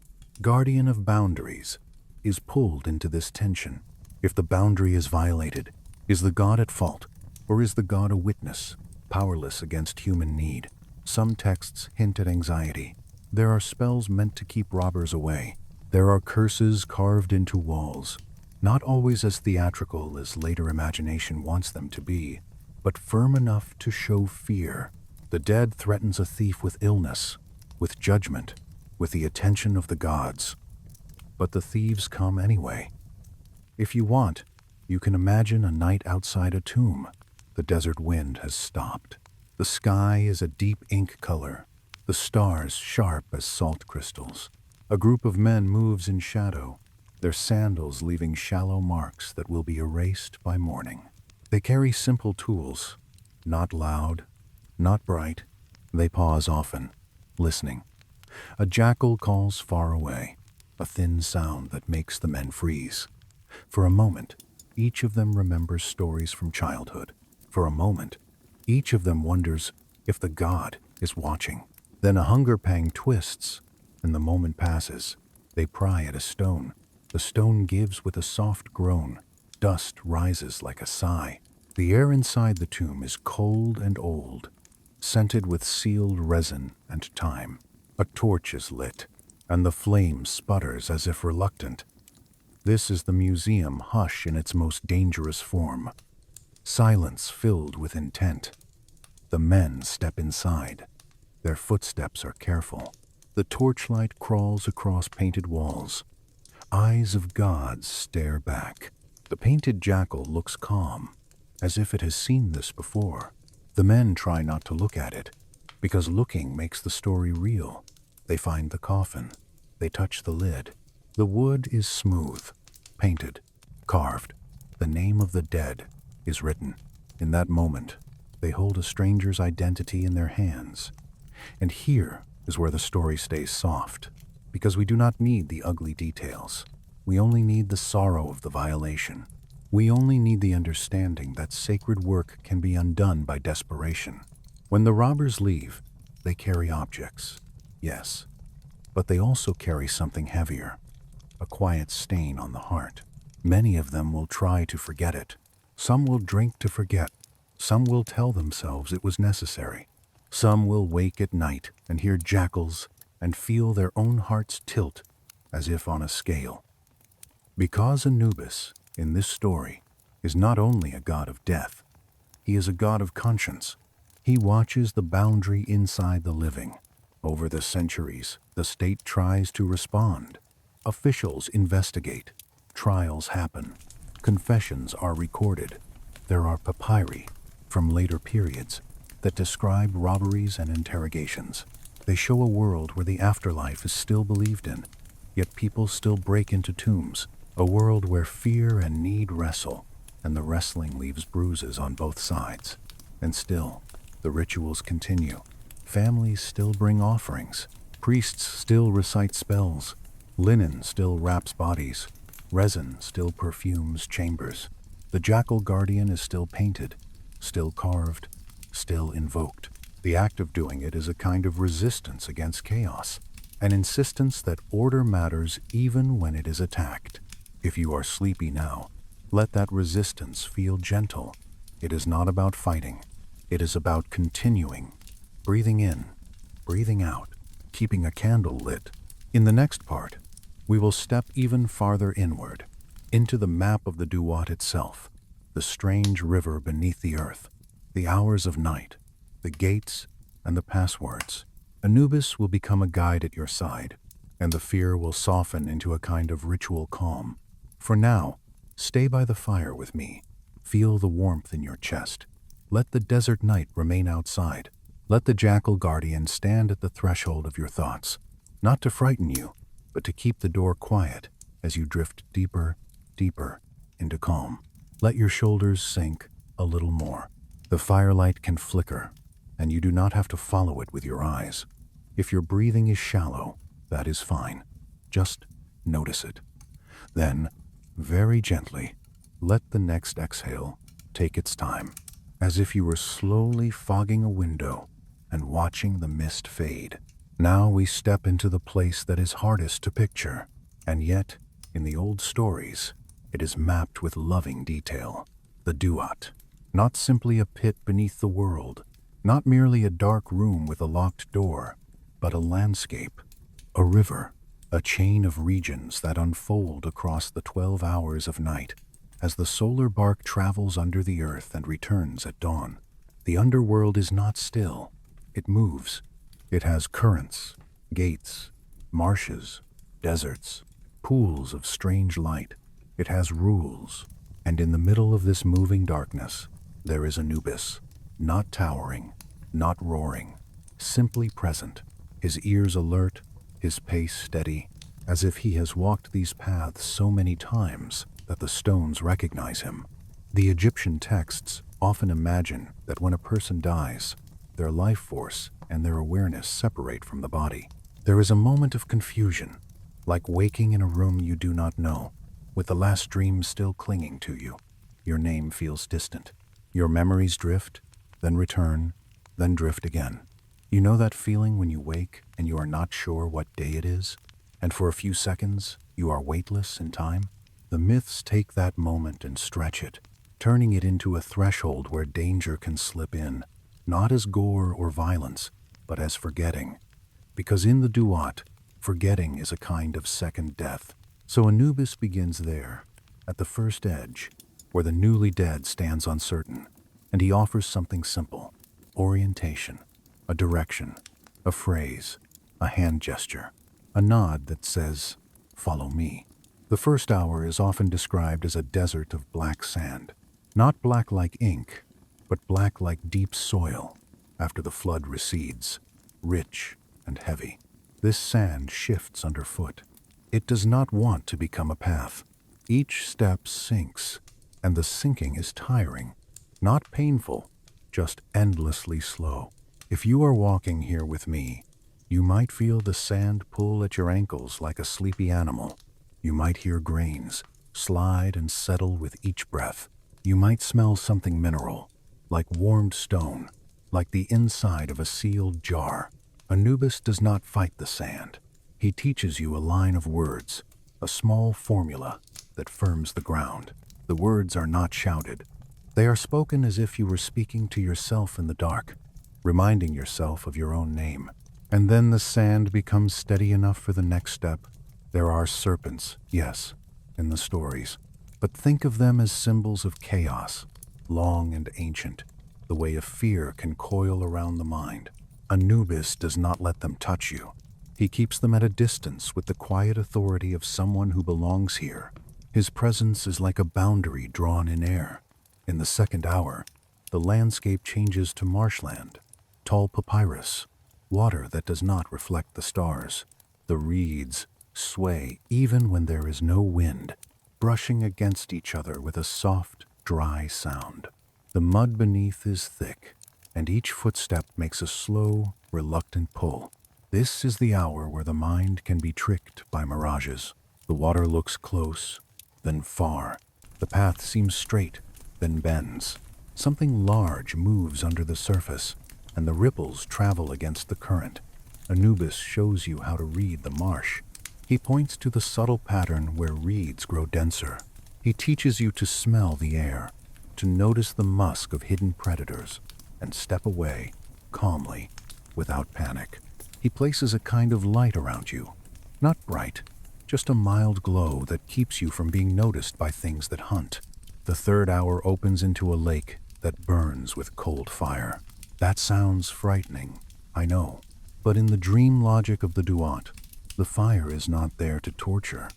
guardian of boundaries, is pulled into this tension. If the boundary is violated, is the god at fault, or is the god a witness, powerless against human need? Some texts hint at anxiety. There are spells meant to keep robbers away. There are curses carved into walls, not always as theatrical as later imagination wants them to be, but firm enough to show fear. The dead threatens a thief with illness, with judgment, with the attention of the gods. But the thieves come anyway. If you want, you can imagine a night outside a tomb. The desert wind has stopped. The sky is a deep ink color, the stars sharp as salt crystals. A group of men moves in shadow, their sandals leaving shallow marks that will be erased by morning. They carry simple tools, not loud, not bright. They pause often, listening. A jackal calls far away, a thin sound that makes the men freeze. For a moment, each of them remembers stories from childhood. For a moment, each of them wonders if the god is watching. Then a hunger pang twists, and the moment passes. They pry at a stone. The stone gives with a soft groan. Dust rises like a sigh. The air inside the tomb is cold and old, scented with sealed resin and time. A torch is lit, and the flame sputters as if reluctant. This is the museum hush in its most dangerous form. Silence filled with intent. The men step inside. Their footsteps are careful. The torchlight crawls across painted walls. Eyes of gods stare back. The painted jackal looks calm, as if it has seen this before. The men try not to look at it, because looking makes the story real. They find the coffin. They touch the lid. The wood is smooth, painted, carved. The name of the dead is written. In that moment, they hold a stranger's identity in their hands. And here is where the story stays soft, because we do not need the ugly details. We only need the sorrow of the violation. We only need the understanding that sacred work can be undone by desperation. When the robbers leave, they carry objects, yes, but they also carry something heavier, a quiet stain on the heart. Many of them will try to forget it. Some will drink to forget. Some will tell themselves it was necessary. Some will wake at night and hear jackals and feel their own hearts tilt as if on a scale. Because Anubis, in this story, is not only a god of death, he is a god of conscience. He watches the boundary inside the living, Over the centuries, the state tries to respond. Officials investigate. Trials happen. Confessions are recorded. There are papyri from later periods that describe robberies and interrogations. They show a world where the afterlife is still believed in, yet people still break into tombs. A world where fear and need wrestle, and the wrestling leaves bruises on both sides. And still, the rituals continue. Families still bring offerings. Priests still recite spells. Linen still wraps bodies. Resin still perfumes chambers. The jackal guardian is still painted, still carved, still invoked. The act of doing it is a kind of resistance against chaos, an insistence that order matters even when it is attacked. If you are sleepy now, let that resistance feel gentle. It is not about fighting. It is about continuing, breathing in, breathing out, keeping a candle lit. In the next part, we will step even farther inward, into the map of the Duat itself, the strange river beneath the earth, the hours of night, the gates, and the passwords. Anubis will become a guide at your side, and the fear will soften into a kind of ritual calm. For now, stay by the fire with me. Feel the warmth in your chest. Let the desert night remain outside. Let the jackal guardian stand at the threshold of your thoughts, not to frighten you, but to keep the door quiet as you drift deeper, deeper into calm. Let your shoulders sink a little more. The firelight can flicker, and you do not have to follow it with your eyes. If your breathing is shallow, that is fine. Just notice it. Then, very gently, let the next exhale take its time, as if you were slowly fogging a window and watching the mist fade. Now we step into the place that is hardest to picture, and yet, in the old stories, it is mapped with loving detail. The Duat, not simply a pit beneath the world, not merely a dark room with a locked door, but a landscape, a river, a chain of regions that unfold across the 12 hours of night. As the solar bark travels under the earth and returns at dawn, the underworld is not still. It moves. It has currents, gates, marshes, deserts, pools of strange light. It has rules. And in the middle of this moving darkness, there is Anubis, not towering, not roaring, simply present, his ears alert, his pace steady, as if he has walked these paths so many times that the stones recognize him. The Egyptian texts often imagine that when a person dies, their life force and their awareness separate from the body. There is a moment of confusion, like waking in a room you do not know, with the last dream still clinging to you. Your name feels distant. Your memories drift, then return, then drift again. You know that feeling when you wake and you are not sure what day it is, and for a few seconds you are weightless in time? The myths take that moment and stretch it, turning it into a threshold where danger can slip in, not as gore or violence, but as forgetting. Because in the Duat, forgetting is a kind of second death. So Anubis begins there, at the first edge, where the newly dead stands uncertain, and he offers something simple: orientation, a direction, a phrase, a hand gesture, a nod that says, "Follow me." The first hour is often described as a desert of black sand, not black like ink, but black like deep soil after the flood recedes, rich and heavy. This sand shifts underfoot. It does not want to become a path. Each step sinks, and the sinking is tiring, not painful, just endlessly slow. If you are walking here with me, you might feel the sand pull at your ankles like a sleepy animal. You might hear grains slide and settle with each breath. You might smell something mineral, like warmed stone, like the inside of a sealed jar. Anubis does not fight the sand. He teaches you a line of words, a small formula that firms the ground. The words are not shouted. They are spoken as if you were speaking to yourself in the dark, reminding yourself of your own name. And then the sand becomes steady enough for the next step. There are serpents, yes, in the stories, but think of them as symbols of chaos, long and ancient, the way a fear can coil around the mind. Anubis does not let them touch you. He keeps them at a distance with the quiet authority of someone who belongs here. His presence is like a boundary drawn in air. In the second hour, the landscape changes to marshland, tall papyrus, water that does not reflect the stars. The reeds sway even when there is no wind, brushing against each other with a soft, dry sound. The mud beneath is thick, and each footstep makes a slow, reluctant pull. This is the hour where the mind can be tricked by mirages. The water looks close, then far. The path seems straight, then bends. Something large moves under the surface, and the ripples travel against the current. Anubis shows you how to read the marsh. He points to the subtle pattern where reeds grow denser. He teaches you to smell the air, to notice the musk of hidden predators, and step away, calmly, without panic. He places a kind of light around you, not bright, just a mild glow that keeps you from being noticed by things that hunt. The third hour opens into a lake that burns with cold fire. That sounds frightening, I know, but in the dream logic of the Duat, the fire is not there to torture.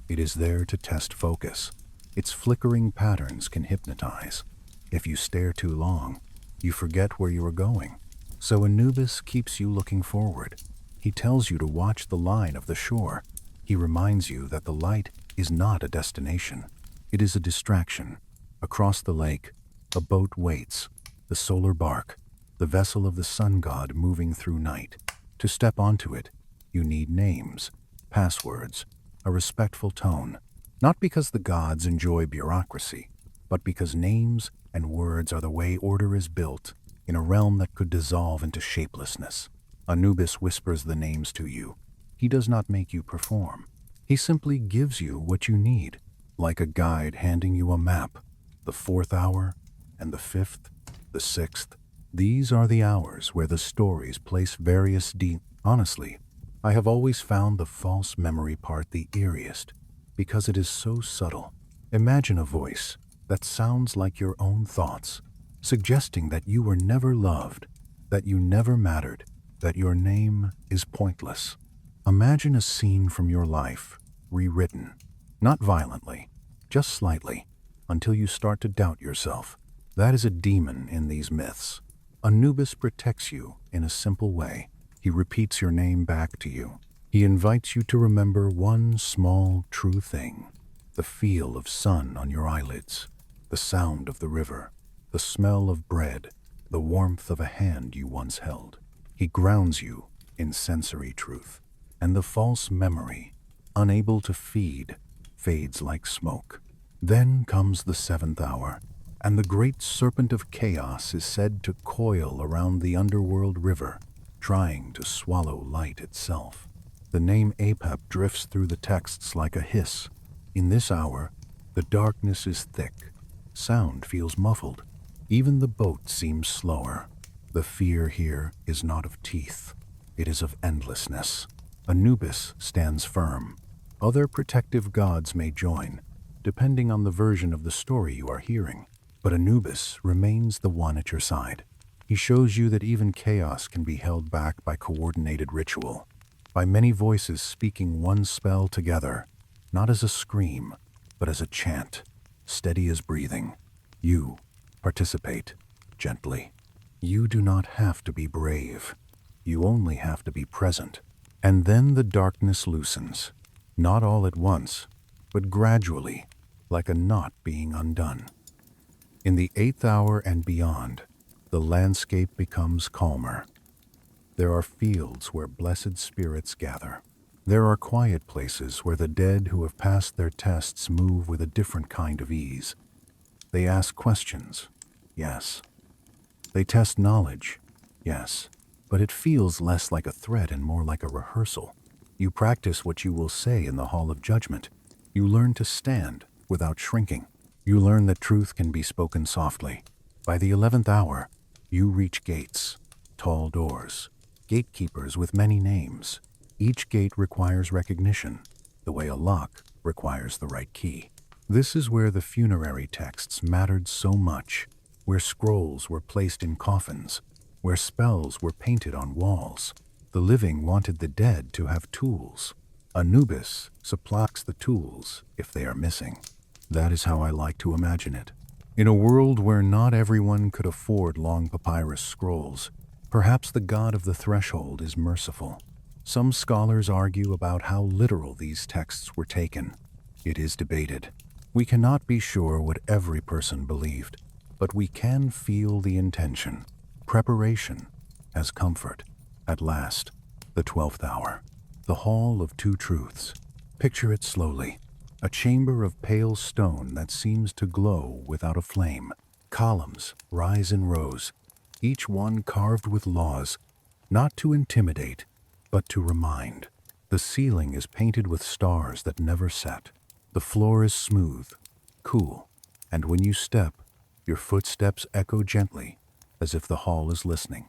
It is there to test focus. Its flickering patterns can hypnotize. If you stare too long, you forget where you are going. So Anubis keeps you looking forward. He tells you to watch the line of the shore. He reminds you that the light is not a destination. It is a distraction. Across the lake, a boat waits, the solar bark, the vessel of the sun god moving through night. To step onto it, you need names, passwords, a respectful tone. Not because the gods enjoy bureaucracy, but because names and words are the way order is built in a realm that could dissolve into shapelessness. Anubis whispers the names to you. He does not make you perform. He simply gives you what you need, like a guide handing you a map. The fourth hour and the fifth, the sixth. These are the hours where the stories place various Honestly, I have always found the false memory part the eeriest, because it is so subtle. Imagine a voice that sounds like your own thoughts, suggesting that you were never loved, that you never mattered, that your name is pointless. Imagine a scene from your life, rewritten, not violently, just slightly, until you start to doubt yourself. That is a demon in these myths. Anubis protects you in a simple way. He repeats your name back to you. He invites you to remember one small, true thing: the feel of sun on your eyelids, the sound of the river, the smell of bread, the warmth of a hand you once held. He grounds you in sensory truth, and the false memory, unable to feed, fades like smoke. Then comes the seventh hour, and the great serpent of chaos is said to coil around the underworld river, trying to swallow light itself. The name Apep drifts through the texts like a hiss. In this hour, the darkness is thick. Sound feels muffled. Even the boat seems slower. The fear here is not of teeth. It is of endlessness. Anubis stands firm. Other protective gods may join, depending on the version of the story you are hearing. But Anubis remains the one at your side. He shows you that even chaos can be held back by coordinated ritual, by many voices speaking one spell together, not as a scream, but as a chant, steady as breathing. You participate gently. You do not have to be brave. You only have to be present. And then the darkness loosens, not all at once, but gradually, like a knot being undone. In the eighth hour and beyond, the landscape becomes calmer. There are fields where blessed spirits gather. There are quiet places where the dead who have passed their tests move with a different kind of ease. They ask questions, yes. They test knowledge, yes. But it feels less like a threat and more like a rehearsal. You practice what you will say in the Hall of Judgment. You learn to stand without shrinking. You learn that truth can be spoken softly. By the 11th hour, you reach gates, tall doors, gatekeepers with many names. Each gate requires recognition, the way a lock requires the right key. This is where the funerary texts mattered so much, where scrolls were placed in coffins, where spells were painted on walls. The living wanted the dead to have tools. Anubis supplies the tools if they are missing. That is how I like to imagine it. In a world where not everyone could afford long papyrus scrolls, perhaps the god of the threshold is merciful. Some scholars argue about how literal these texts were taken. It is debated. We cannot be sure what every person believed, but we can feel the intention. Preparation as comfort. At last, the 12th hour. The Hall of Two Truths. Picture it slowly. A chamber of pale stone that seems to glow without a flame. Columns rise in rows, each one carved with laws, not to intimidate, but to remind. The ceiling is painted with stars that never set. The floor is smooth, cool, and when you step, your footsteps echo gently, as if the hall is listening.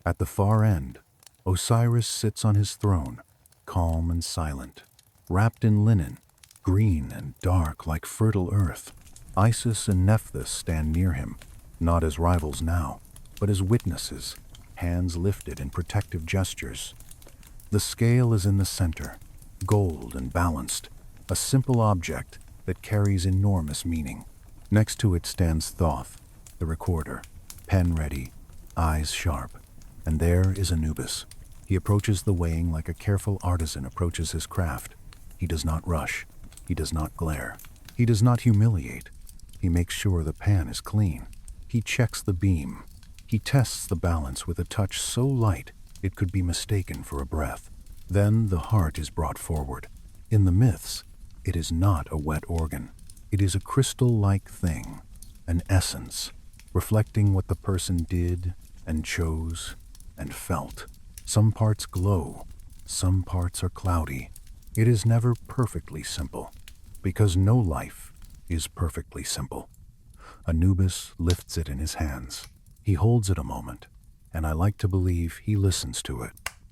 At the far end, Osiris sits on his throne, calm and silent, wrapped in linen, green and dark like fertile earth. Isis and Nephthys stand near him, not as rivals now, but as witnesses, hands lifted in protective gestures. The scale is in the center, gold and balanced, a simple object that carries enormous meaning. Next to it stands Thoth, the recorder, pen ready, eyes sharp, and there is Anubis. He approaches the weighing like a careful artisan approaches his craft. He does not rush. He does not glare. He does not humiliate. He makes sure the pan is clean. He checks the beam. He tests the balance with a touch so light it could be mistaken for a breath. Then the heart is brought forward. In the myths, it is not a wet organ. It is a crystal-like thing, an essence, reflecting what the person did and chose and felt. Some parts glow, some parts are cloudy. It is never perfectly simple, because no life is perfectly simple. Anubis lifts it in his hands. He holds it a moment, and I like to believe he listens to it,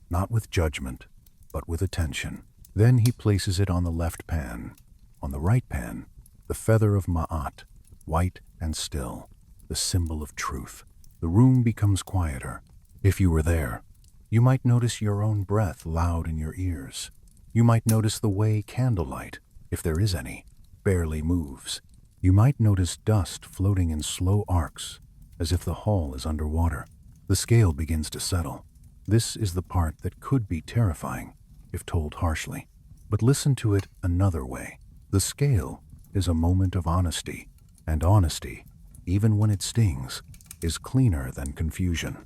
not with judgment, but with attention. Then he places it on the left pan. On the right pan, the feather of Ma'at, white and still, the symbol of truth. The room becomes quieter. If you were there, you might notice your own breath loud in your ears. You might notice the way candlelight, if there is any, barely moves. You might notice dust floating in slow arcs, as if the hall is underwater. The scale begins to settle. This is the part that could be terrifying, if told harshly. But listen to it another way. The scale is a moment of honesty, and honesty, even when it stings, is cleaner than confusion.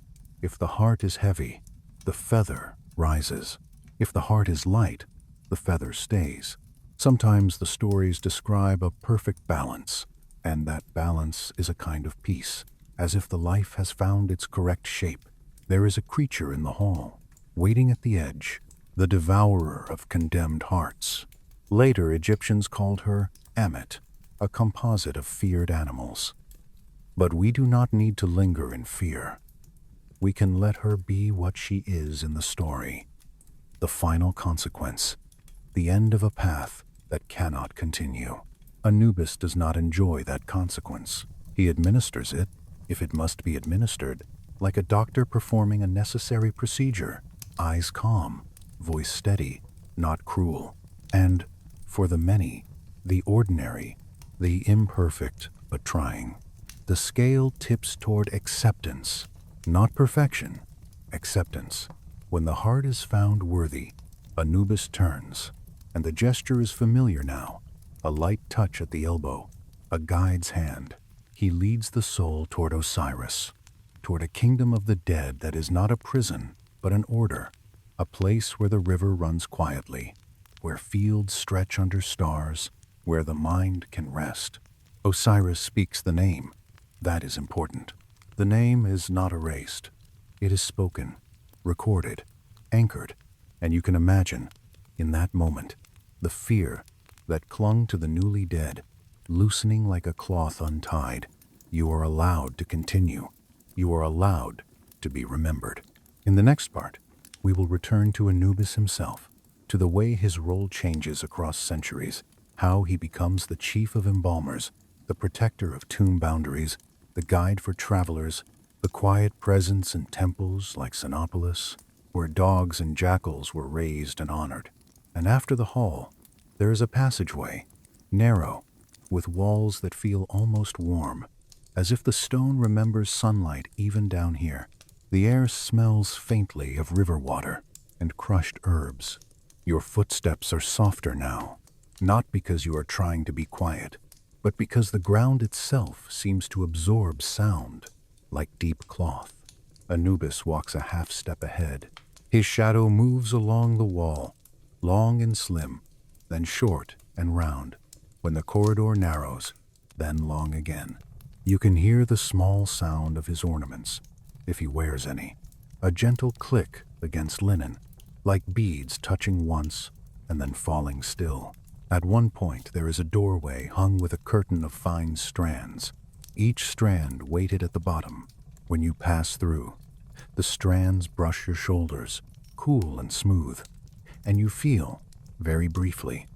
If the heart is heavy, the feather rises. If the heart is light, the feather stays. Sometimes the stories describe a perfect balance, and that balance is a kind of peace, as if the life has found its correct shape. There is a creature in the hall, waiting at the edge, the devourer of condemned hearts. Later, Egyptians called her Ammit, a composite of feared animals. But we do not need to linger in fear. We can let her be what she is in the story. The final consequence, the end of a path that cannot continue. Anubis does not enjoy that consequence. He administers it, if it must be administered, like a doctor performing a necessary procedure, eyes calm, voice steady, not cruel. And, for the many, the ordinary, the imperfect but trying, the scale tips toward acceptance, not perfection, acceptance. When the heart is found worthy, Anubis turns, and the gesture is familiar now, a light touch at the elbow, a guide's hand. He leads the soul toward Osiris, toward a kingdom of the dead that is not a prison, but an order, a place where the river runs quietly, where fields stretch under stars, where the mind can rest. Osiris speaks the name. That is important. The name is not erased. It is spoken, recorded, anchored, and you can imagine, in that moment, the fear that clung to the newly dead, loosening like a cloth untied. You are allowed to continue. You are allowed to be remembered. In the next part, we will return to Anubis himself, to the way his role changes across centuries, how he becomes the chief of embalmers, the protector of tomb boundaries, the guide for travelers, The quiet presence in temples like Sinopolis, where dogs and jackals were raised and honored. And after the hall, there is a passageway, narrow, with walls that feel almost warm, as if the stone remembers sunlight even down here. The air smells faintly of river water and crushed herbs. Your footsteps are softer now, not because you are trying to be quiet, but because the ground itself seems to absorb sound like deep cloth. Anubis walks a half step ahead. His shadow moves along the wall, long and slim, then short and round. When the corridor narrows, then long again. You can hear the small sound of his ornaments, if he wears any, a gentle click against linen, like beads touching once and then falling still. At one point there is a doorway hung with a curtain of fine strands, each strand weighted at the bottom. When you pass through, the strands brush your shoulders, cool and smooth, and you feel, very briefly,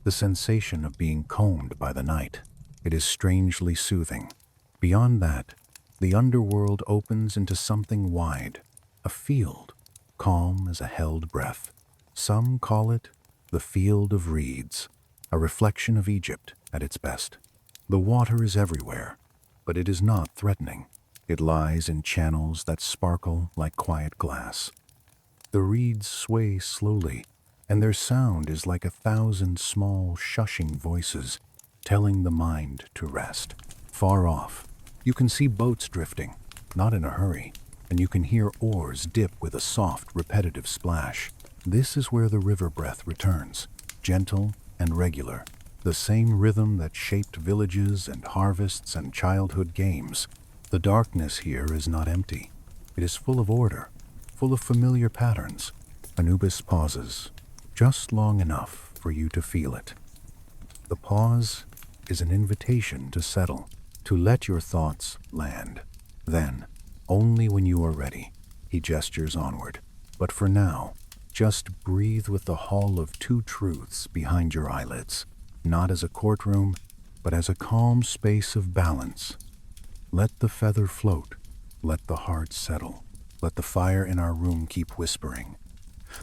the sensation of being combed by the night. It is strangely soothing. Beyond that, the underworld opens into something wide, a field, calm as a held breath. Some call it the Field of Reeds, a reflection of Egypt at its best. The water is everywhere, but it is not threatening. It lies in channels that sparkle like quiet glass. The reeds sway slowly, and their sound is like 1,000 small, shushing voices, telling the mind to rest. Far off, you can see boats drifting, not in a hurry, and you can hear oars dip with a soft, repetitive splash. This is where the river breath returns, gentle and regular, the same rhythm that shaped villages and harvests and childhood games. The darkness here is not empty. It is full of order, full of familiar patterns. Anubis pauses, just long enough for you to feel it. The pause is an invitation to settle, to let your thoughts land. Then, only when you are ready, he gestures onward. But for now, just breathe with the Hall of Two Truths behind your eyelids, not as a courtroom, but as a calm space of balance. Let the feather float, let the heart settle, let the fire in our room keep whispering.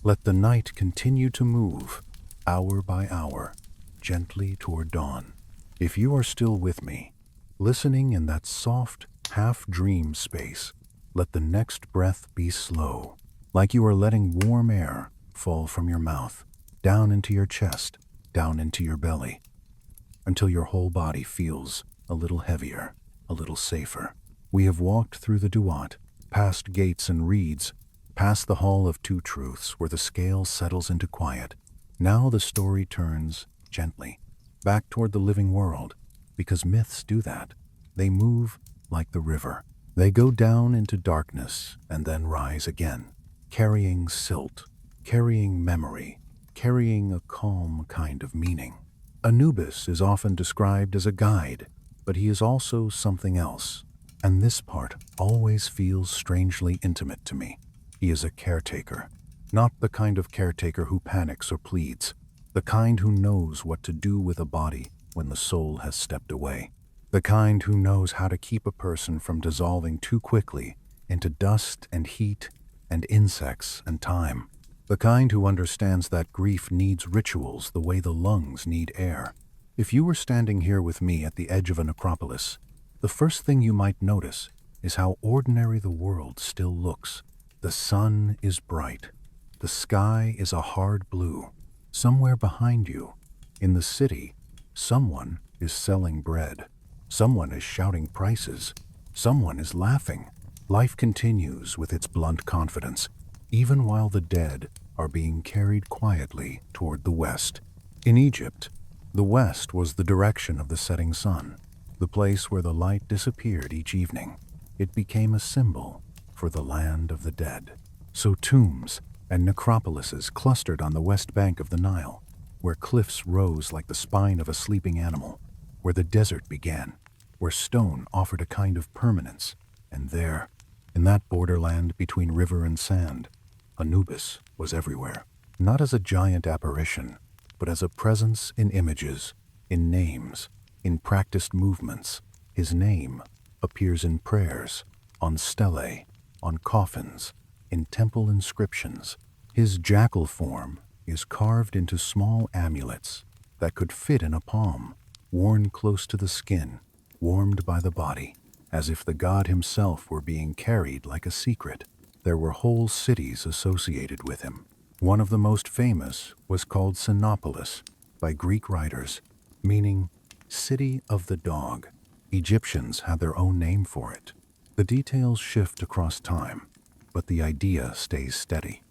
Let the night continue to move, hour by hour, gently toward dawn. If you are still with me, listening in that soft, half-dream space, let the next breath be slow, like you are letting warm air fall from your mouth, down into your chest, down into your belly, until your whole body feels a little heavier, a little safer. We have walked through the Duat, past gates and reeds, past the Hall of Two Truths where the scale settles into quiet. Now the story turns gently, back toward the living world, because myths do that. They move like the river. They go down into darkness and then rise again, carrying silt, carrying memory, carrying a calm kind of meaning. Anubis is often described as a guide, but he is also something else, and this part always feels strangely intimate to me. He is a caretaker, not the kind of caretaker who panics or pleads, the kind who knows what to do with a body when the soul has stepped away, the kind who knows how to keep a person from dissolving too quickly into dust and heat and insects and time, the kind who understands that grief needs rituals the way the lungs need air. If you were standing here with me at the edge of a necropolis, the first thing you might notice is how ordinary the world still looks. The sun is bright. The sky is a hard blue. Somewhere behind you, in the city, someone is selling bread. Someone is shouting prices. Someone is laughing. Life continues with its blunt confidence, even while the dead are being carried quietly toward the west. In Egypt, the west was the direction of the setting sun, the place where the light disappeared each evening. It became a symbol for the land of the dead. So tombs and necropolises clustered on the west bank of the Nile, where cliffs rose like the spine of a sleeping animal, where the desert began, where stone offered a kind of permanence, and there, in that borderland between river and sand, Anubis was everywhere, not as a giant apparition, but as a presence in images, in names, in practiced movements. His name appears in prayers, on stelae, on coffins, in temple inscriptions. His jackal form is carved into small amulets that could fit in a palm, worn close to the skin, warmed by the body, as if the god himself were being carried like a secret. There were whole cities associated with him. One of the most famous was called Sinopolis by Greek writers, meaning city of the dog. Egyptians had their own name for it. The details shift across time, but the idea stays steady.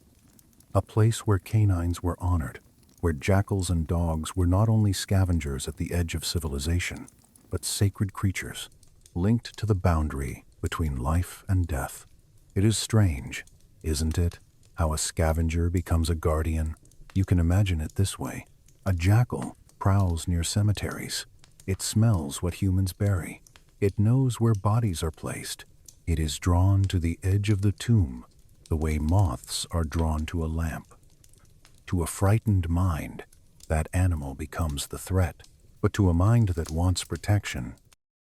A place where canines were honored, where jackals and dogs were not only scavengers at the edge of civilization, but sacred creatures, linked to the boundary between life and death. It is strange, isn't it, how a scavenger becomes a guardian? You can imagine it this way. A jackal prowls near cemeteries. It smells what humans bury. It knows where bodies are placed. It is drawn to the edge of the tomb, the way moths are drawn to a lamp. To a frightened mind, that animal becomes the threat. But to a mind that wants protection,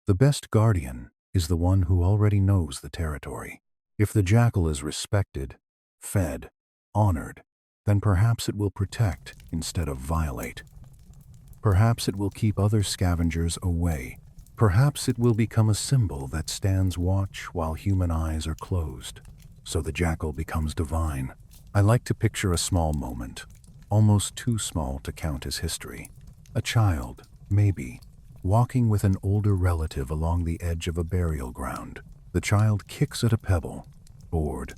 the best guardian is the one who already knows the territory. If the jackal is respected, fed, honored, then perhaps it will protect instead of violate. Perhaps it will keep other scavengers away. Perhaps it will become a symbol that stands watch while human eyes are closed. So the jackal becomes divine. I like to picture a small moment, almost too small to count as history. A child, maybe, walking with an older relative along the edge of a burial ground. The child kicks at a pebble, bored,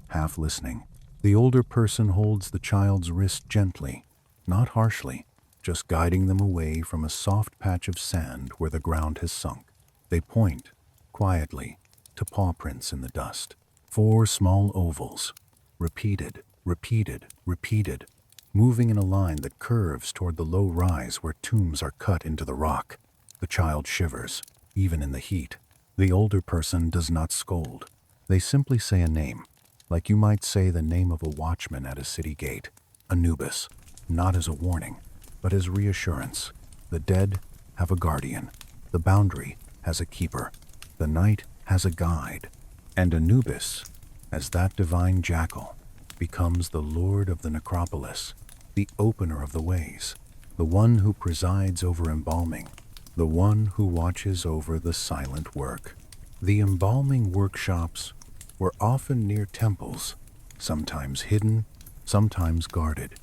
half listening. The older person holds the child's wrist gently, not harshly, just guiding them away from a soft patch of sand where the ground has sunk. They point, quietly, to paw prints in the dust. 4 small ovals, repeated, repeated, repeated, moving in a line that curves toward the low rise where tombs are cut into the rock. The child shivers, even in the heat. The older person does not scold. They simply say a name, like you might say the name of a watchman at a city gate. Anubis, not as a warning, but as reassurance. The dead have a guardian. The boundary has a keeper. The night has a guide. And Anubis, as that divine jackal, becomes the lord of the necropolis, the opener of the ways, the one who presides over embalming, the one who watches over the silent work. The embalming workshops were often near temples, sometimes hidden, sometimes guarded.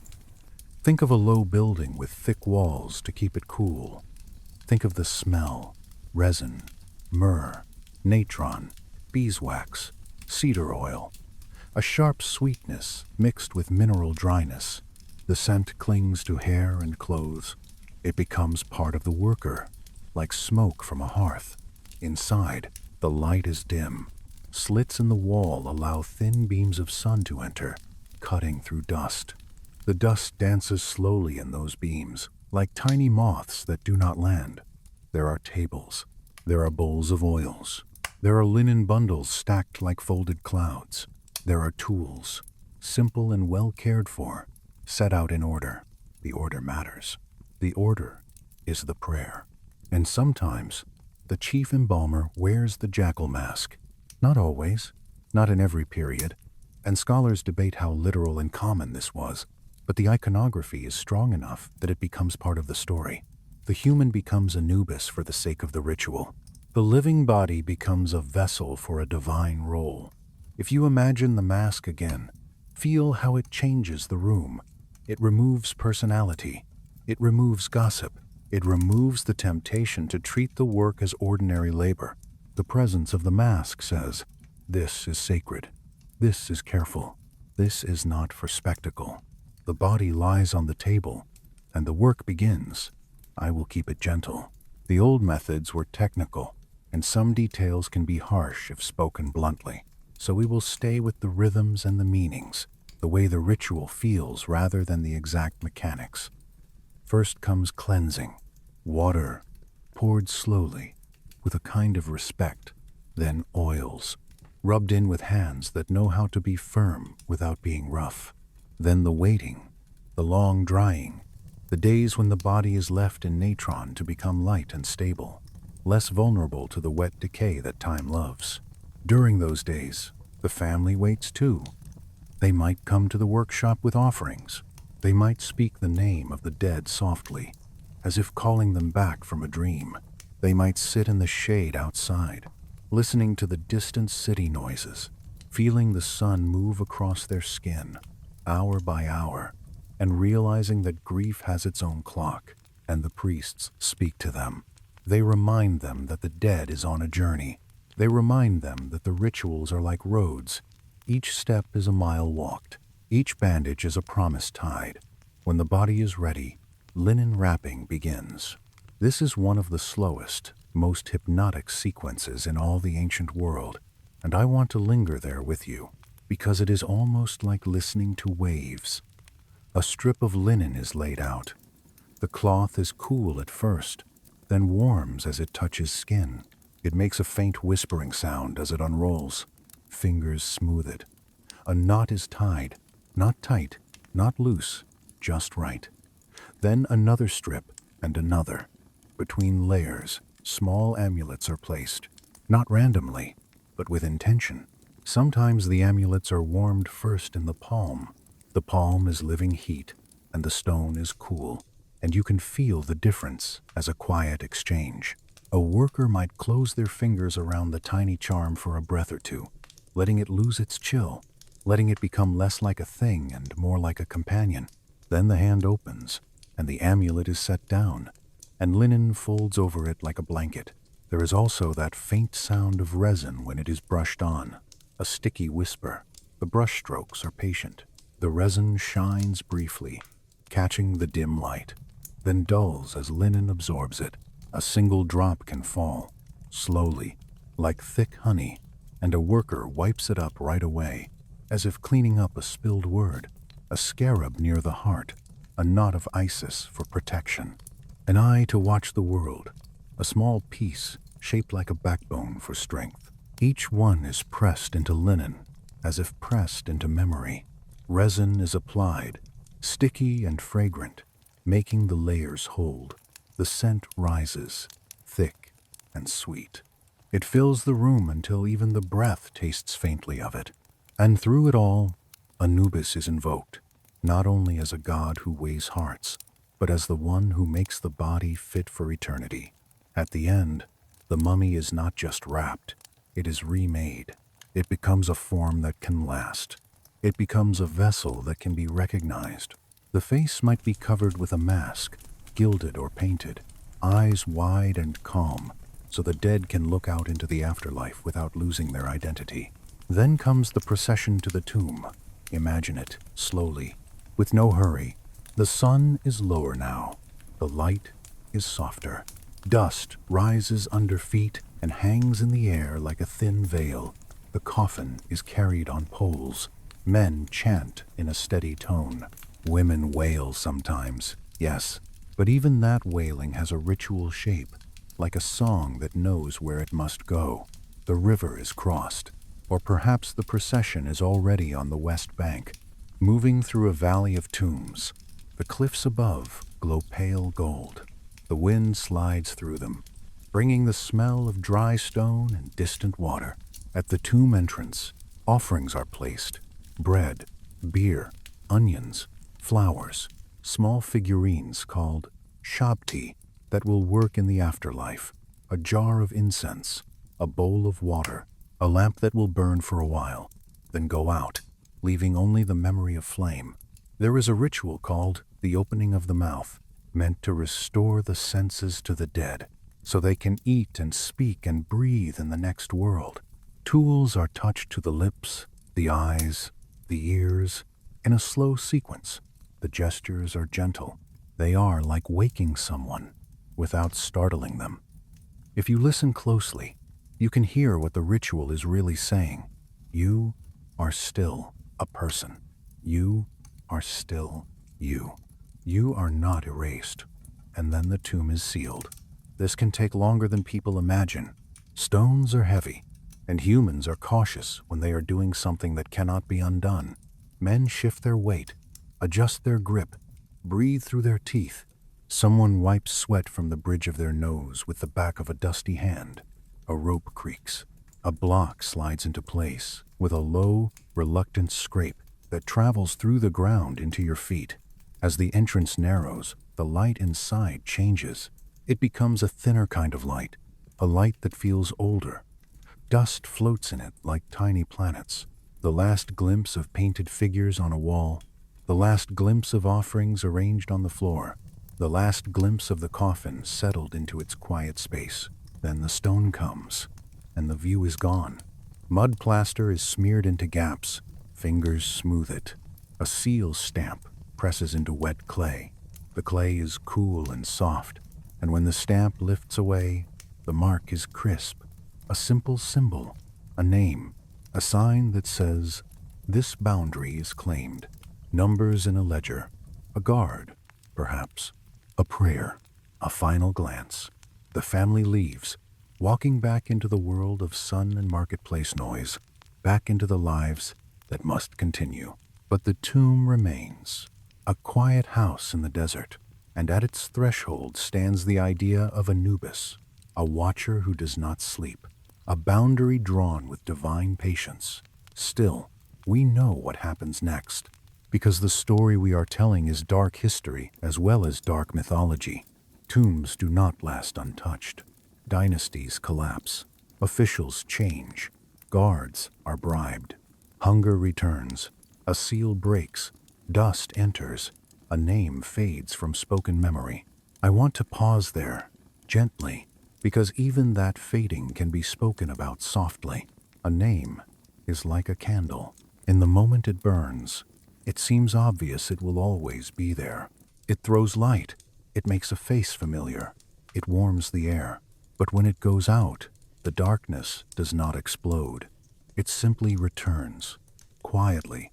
Think of a low building with thick walls to keep it cool. Think of the smell: resin, myrrh, natron, beeswax, cedar oil. A sharp sweetness mixed with mineral dryness. The scent clings to hair and clothes. It becomes part of the worker, like smoke from a hearth. Inside, the light is dim. Slits in the wall allow thin beams of sun to enter, cutting through dust. The dust dances slowly in those beams, like tiny moths that do not land. There are tables. There are bowls of oils. There are linen bundles stacked like folded clouds. There are tools, simple and well cared for, set out in order. The order matters. The order is the prayer. And sometimes, the chief embalmer wears the jackal mask. Not always, not in every period, and scholars debate how literal and common this was, but the iconography is strong enough that it becomes part of the story. The human becomes Anubis for the sake of the ritual. The living body becomes a vessel for a divine role. If you imagine the mask again, feel how it changes the room. It removes personality. It removes gossip. It removes the temptation to treat the work as ordinary labor. The presence of the mask says, this is sacred. This is careful. This is not for spectacle. The body lies on the table, and the work begins. I will keep it gentle. The old methods were technical, and some details can be harsh if spoken bluntly. So we will stay with the rhythms and the meanings, the way the ritual feels rather than the exact mechanics. First comes cleansing. Water, poured slowly, with a kind of respect. Then oils, rubbed in with hands that know how to be firm without being rough. Then the waiting, the long drying, the days when the body is left in natron to become light and stable, less vulnerable to the wet decay that time loves. During those days, the family waits too. They might come to the workshop with offerings. They might speak the name of the dead softly, as if calling them back from a dream. They might sit in the shade outside, listening to the distant city noises, feeling the sun move across their skin, hour by hour, and realizing that grief has its own clock, and the priests speak to them. They remind them that the dead is on a journey. They remind them that the rituals are like roads. Each step is a mile walked. Each bandage is a promise tied. When the body is ready, linen wrapping begins. This is one of the slowest, most hypnotic sequences in all the ancient world, and I want to linger there with you, because it is almost like listening to waves. A strip of linen is laid out. The cloth is cool at first, then warms as it touches skin. It makes a faint whispering sound as it unrolls. Fingers smooth it. A knot is tied, not tight, not loose, just right. Then another strip and another. Between layers, small amulets are placed, not randomly, but with intention. Sometimes the amulets are warmed first in the palm. The palm is living heat, and the stone is cool, and you can feel the difference as a quiet exchange. A worker might close their fingers around the tiny charm for a breath or two, letting it lose its chill, letting it become less like a thing and more like a companion. Then the hand opens, and the amulet is set down, and linen folds over it like a blanket. There is also that faint sound of resin when it is brushed on, a sticky whisper. The brush strokes are patient. The resin shines briefly, catching the dim light, then dulls as linen absorbs it. A single drop can fall, slowly, like thick honey, and a worker wipes it up right away, as if cleaning up a spilled word, a scarab near the heart, a knot of Isis for protection. An eye to watch the world, a small piece shaped like a backbone for strength. Each one is pressed into linen, as if pressed into memory. Resin is applied, sticky and fragrant, making the layers hold. The scent rises, thick and sweet. It fills the room until even the breath tastes faintly of it. And through it all, Anubis is invoked, not only as a god who weighs hearts, but as the one who makes the body fit for eternity. At the end, the mummy is not just wrapped, it is remade. It becomes a form that can last. It becomes a vessel that can be recognized. The face might be covered with a mask, gilded or painted, eyes wide and calm, so the dead can look out into the afterlife without losing their identity. Then comes the procession to the tomb. Imagine it, slowly, with no hurry. The sun is lower now. The light is softer. Dust rises under feet and hangs in the air like a thin veil. The coffin is carried on poles. Men chant in a steady tone. Women wail sometimes, yes, but even that wailing has a ritual shape, like a song that knows where it must go. The river is crossed, or perhaps the procession is already on the west bank, moving through a valley of tombs. The cliffs above glow pale gold. The wind slides through them, bringing the smell of dry stone and distant water. At the tomb entrance, offerings are placed: bread, beer, onions, flowers, small figurines called shabti that will work in the afterlife, a jar of incense, a bowl of water, a lamp that will burn for a while, then go out, leaving only the memory of flame. There is a ritual called the opening of the mouth, meant to restore the senses to the dead, so they can eat and speak and breathe in the next world. Tools are touched to the lips, the eyes, the ears, in a slow sequence. The gestures are gentle. They are like waking someone without startling them. If you listen closely, you can hear what the ritual is really saying. You are still a person. You are still you. You are not erased. And then the tomb is sealed. This can take longer than people imagine. Stones are heavy, and humans are cautious when they are doing something that cannot be undone. Men shift their weight, adjust their grip, breathe through their teeth. Someone wipes sweat from the bridge of their nose with the back of a dusty hand. A rope creaks. A block slides into place with a low, reluctant scrape that travels through the ground into your feet. As the entrance narrows, the light inside changes. It becomes a thinner kind of light, a light that feels older. Dust floats in it like tiny planets. The last glimpse of painted figures on a wall, the last glimpse of offerings arranged on the floor, the last glimpse of the coffin settled into its quiet space. Then the stone comes, and the view is gone. Mud plaster is smeared into gaps. Fingers smooth it. A seal stamp presses into wet clay. The clay is cool and soft, and when the stamp lifts away, the mark is crisp. A simple symbol, a name, a sign that says, "This boundary is claimed." Numbers in a ledger, a guard, perhaps, a prayer, a final glance. The family leaves, walking back into the world of sun and marketplace noise, back into the lives that must continue. But the tomb remains, a quiet house in the desert, and at its threshold stands the idea of Anubis, a watcher who does not sleep, a boundary drawn with divine patience. Still, we know what happens next, because the story we are telling is dark history as well as dark mythology. Tombs do not last untouched. Dynasties collapse. Officials change. Guards are bribed. Hunger returns. A seal breaks. Dust enters. A name fades from spoken memory. I want to pause there, gently, because even that fading can be spoken about softly. A name is like a candle. In the moment it burns, it seems obvious it will always be there. It throws light. It makes a face familiar. It warms the air. But when it goes out, the darkness does not explode. It simply returns, quietly,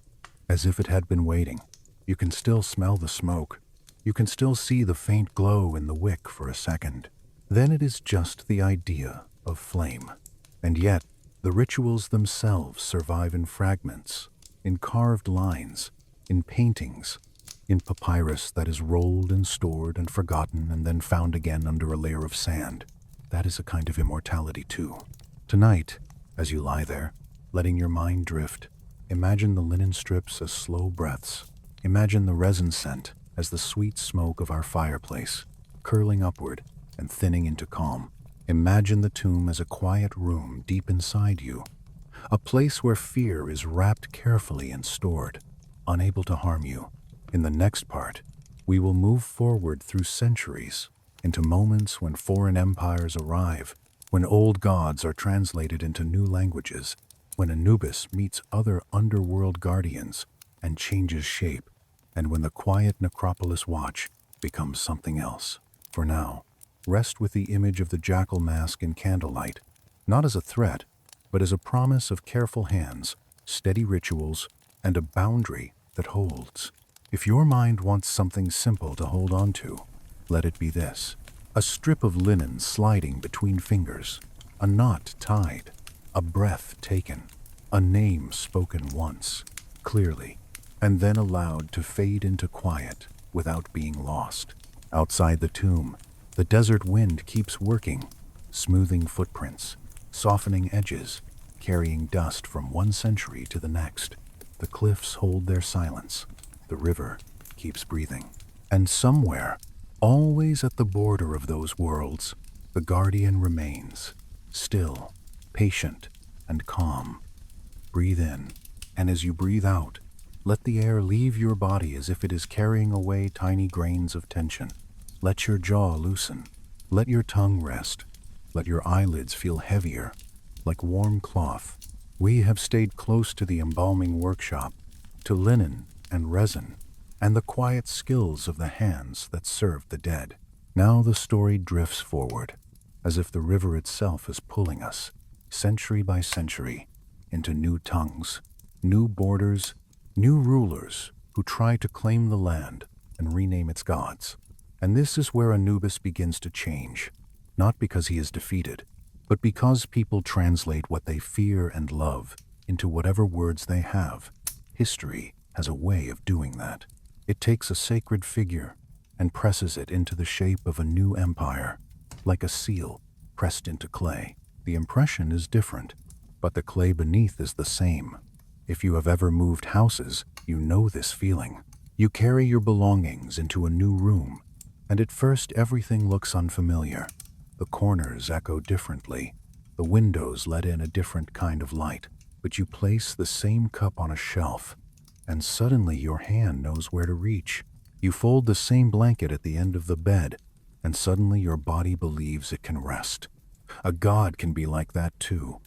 as if it had been waiting. You can still smell the smoke. You can still see the faint glow in the wick for a second. Then it is just the idea of flame. And yet, the rituals themselves survive in fragments, in carved lines, in paintings, in papyrus that is rolled and stored and forgotten and then found again under a layer of sand. That is a kind of immortality too. Tonight, as you lie there, letting your mind drift, imagine the linen strips as slow breaths. Imagine the resin scent as the sweet smoke of our fireplace, curling upward and thinning into calm. Imagine the tomb as a quiet room deep inside you, a place where fear is wrapped carefully and stored, unable to harm you. In the next part, we will move forward through centuries into moments when foreign empires arrive, when old gods are translated into new languages, when Anubis meets other underworld guardians and changes shape, and when the quiet necropolis watch becomes something else. For now, rest with the image of the jackal mask in candlelight, not as a threat, but as a promise of careful hands, steady rituals, and a boundary that holds. If your mind wants something simple to hold on to, let it be this: a strip of linen sliding between fingers, a knot tied, a breath taken, a name spoken once, clearly, and then allowed to fade into quiet without being lost. Outside the tomb, the desert wind keeps working, smoothing footprints, softening edges, carrying dust from one century to the next. The cliffs hold their silence. The river keeps breathing. And somewhere, always at the border of those worlds, the guardian remains, still, patient, and calm. Breathe in, and as you breathe out, let the air leave your body as if it is carrying away tiny grains of tension. Let your jaw loosen. Let your tongue rest. Let your eyelids feel heavier, like warm cloth. We have stayed close to the embalming workshop, to linen and resin, and the quiet skills of the hands that served the dead. Now the story drifts forward, as if the river itself is pulling us, century by century, into new tongues, new borders, new rulers who try to claim the land and rename its gods. And this is where Anubis begins to change, not because he is defeated, but because people translate what they fear and love into whatever words they have. History has a way of doing that. It takes a sacred figure and presses it into the shape of a new empire, like a seal pressed into clay. The impression is different. but the clay beneath is the same. If you have ever moved houses, you know this feeling. You carry your belongings into a new room, and at first everything looks unfamiliar. The corners echo differently. The windows let in a different kind of light, but you place the same cup on a shelf, and suddenly your hand knows where to reach. You fold the same blanket at the end of the bed, and suddenly your body believes it can rest. A god can be like that too.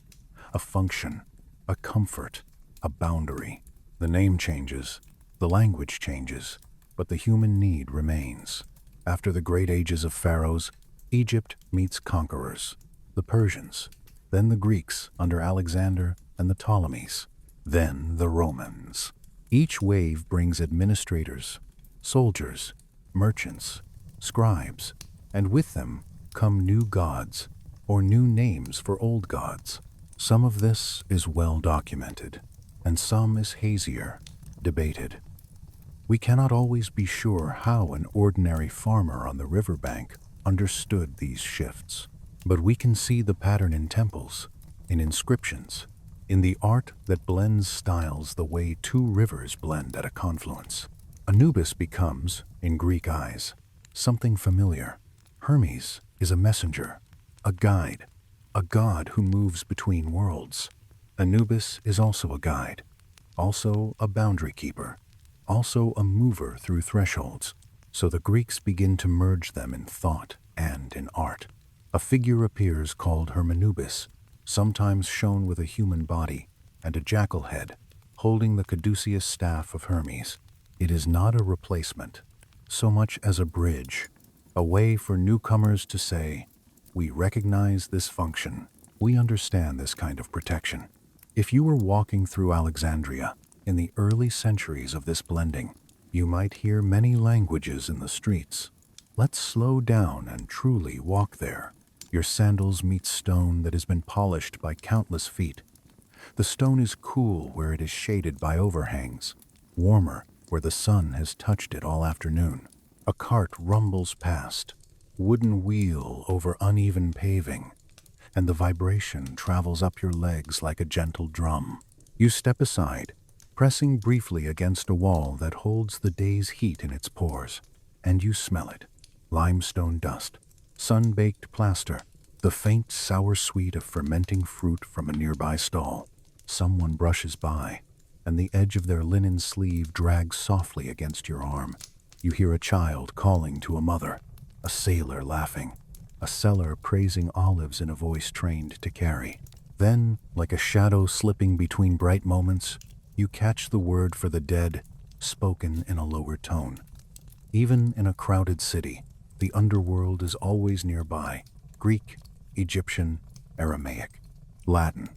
A function, a comfort, a boundary. The name changes, the language changes, but the human need remains. After the great ages of pharaohs, Egypt meets conquerors, the Persians, then the Greeks under Alexander and the Ptolemies, then the Romans. Each wave brings administrators, soldiers, merchants, scribes, and with them come new gods or new names for old gods. Some of this is well documented, and some is hazier, debated. We cannot always be sure how an ordinary farmer on the riverbank understood these shifts, but we can see the pattern in temples, in inscriptions, in the art that blends styles the way two rivers blend at a confluence. Anubis becomes, in Greek eyes, something familiar. Hermes is a messenger, a guide, a god who moves between worlds. Anubis is also a guide, also a boundary keeper, also a mover through thresholds. So the Greeks begin to merge them in thought and in art. A figure appears called Anubis, sometimes shown with a human body and a jackal head, holding the caduceus staff of Hermes. It is not a replacement, so much as a bridge, a way for newcomers to say, "We recognize this function. We understand this kind of protection." If you were walking through Alexandria in the early centuries of this blending, you might hear many languages in the streets. Let's slow down and truly walk there. Your sandals meet stone that has been polished by countless feet. The stone is cool where it is shaded by overhangs, warmer where the sun has touched it all afternoon. A cart rumbles past, wooden wheel over uneven paving, and the vibration travels up your legs like a gentle drum. You step aside, pressing briefly against a wall that holds the day's heat in its pores, and you smell it. Limestone dust, sun-baked plaster, the faint sour sweet of fermenting fruit from a nearby stall. Someone brushes by, and the edge of their linen sleeve drags softly against your arm. You hear a child calling to a mother, a sailor laughing, a seller praising olives in a voice trained to carry. Then, like a shadow slipping between bright moments, you catch the word for the dead, spoken in a lower tone. Even in a crowded city, the underworld is always nearby. Greek, Egyptian, Aramaic, Latin,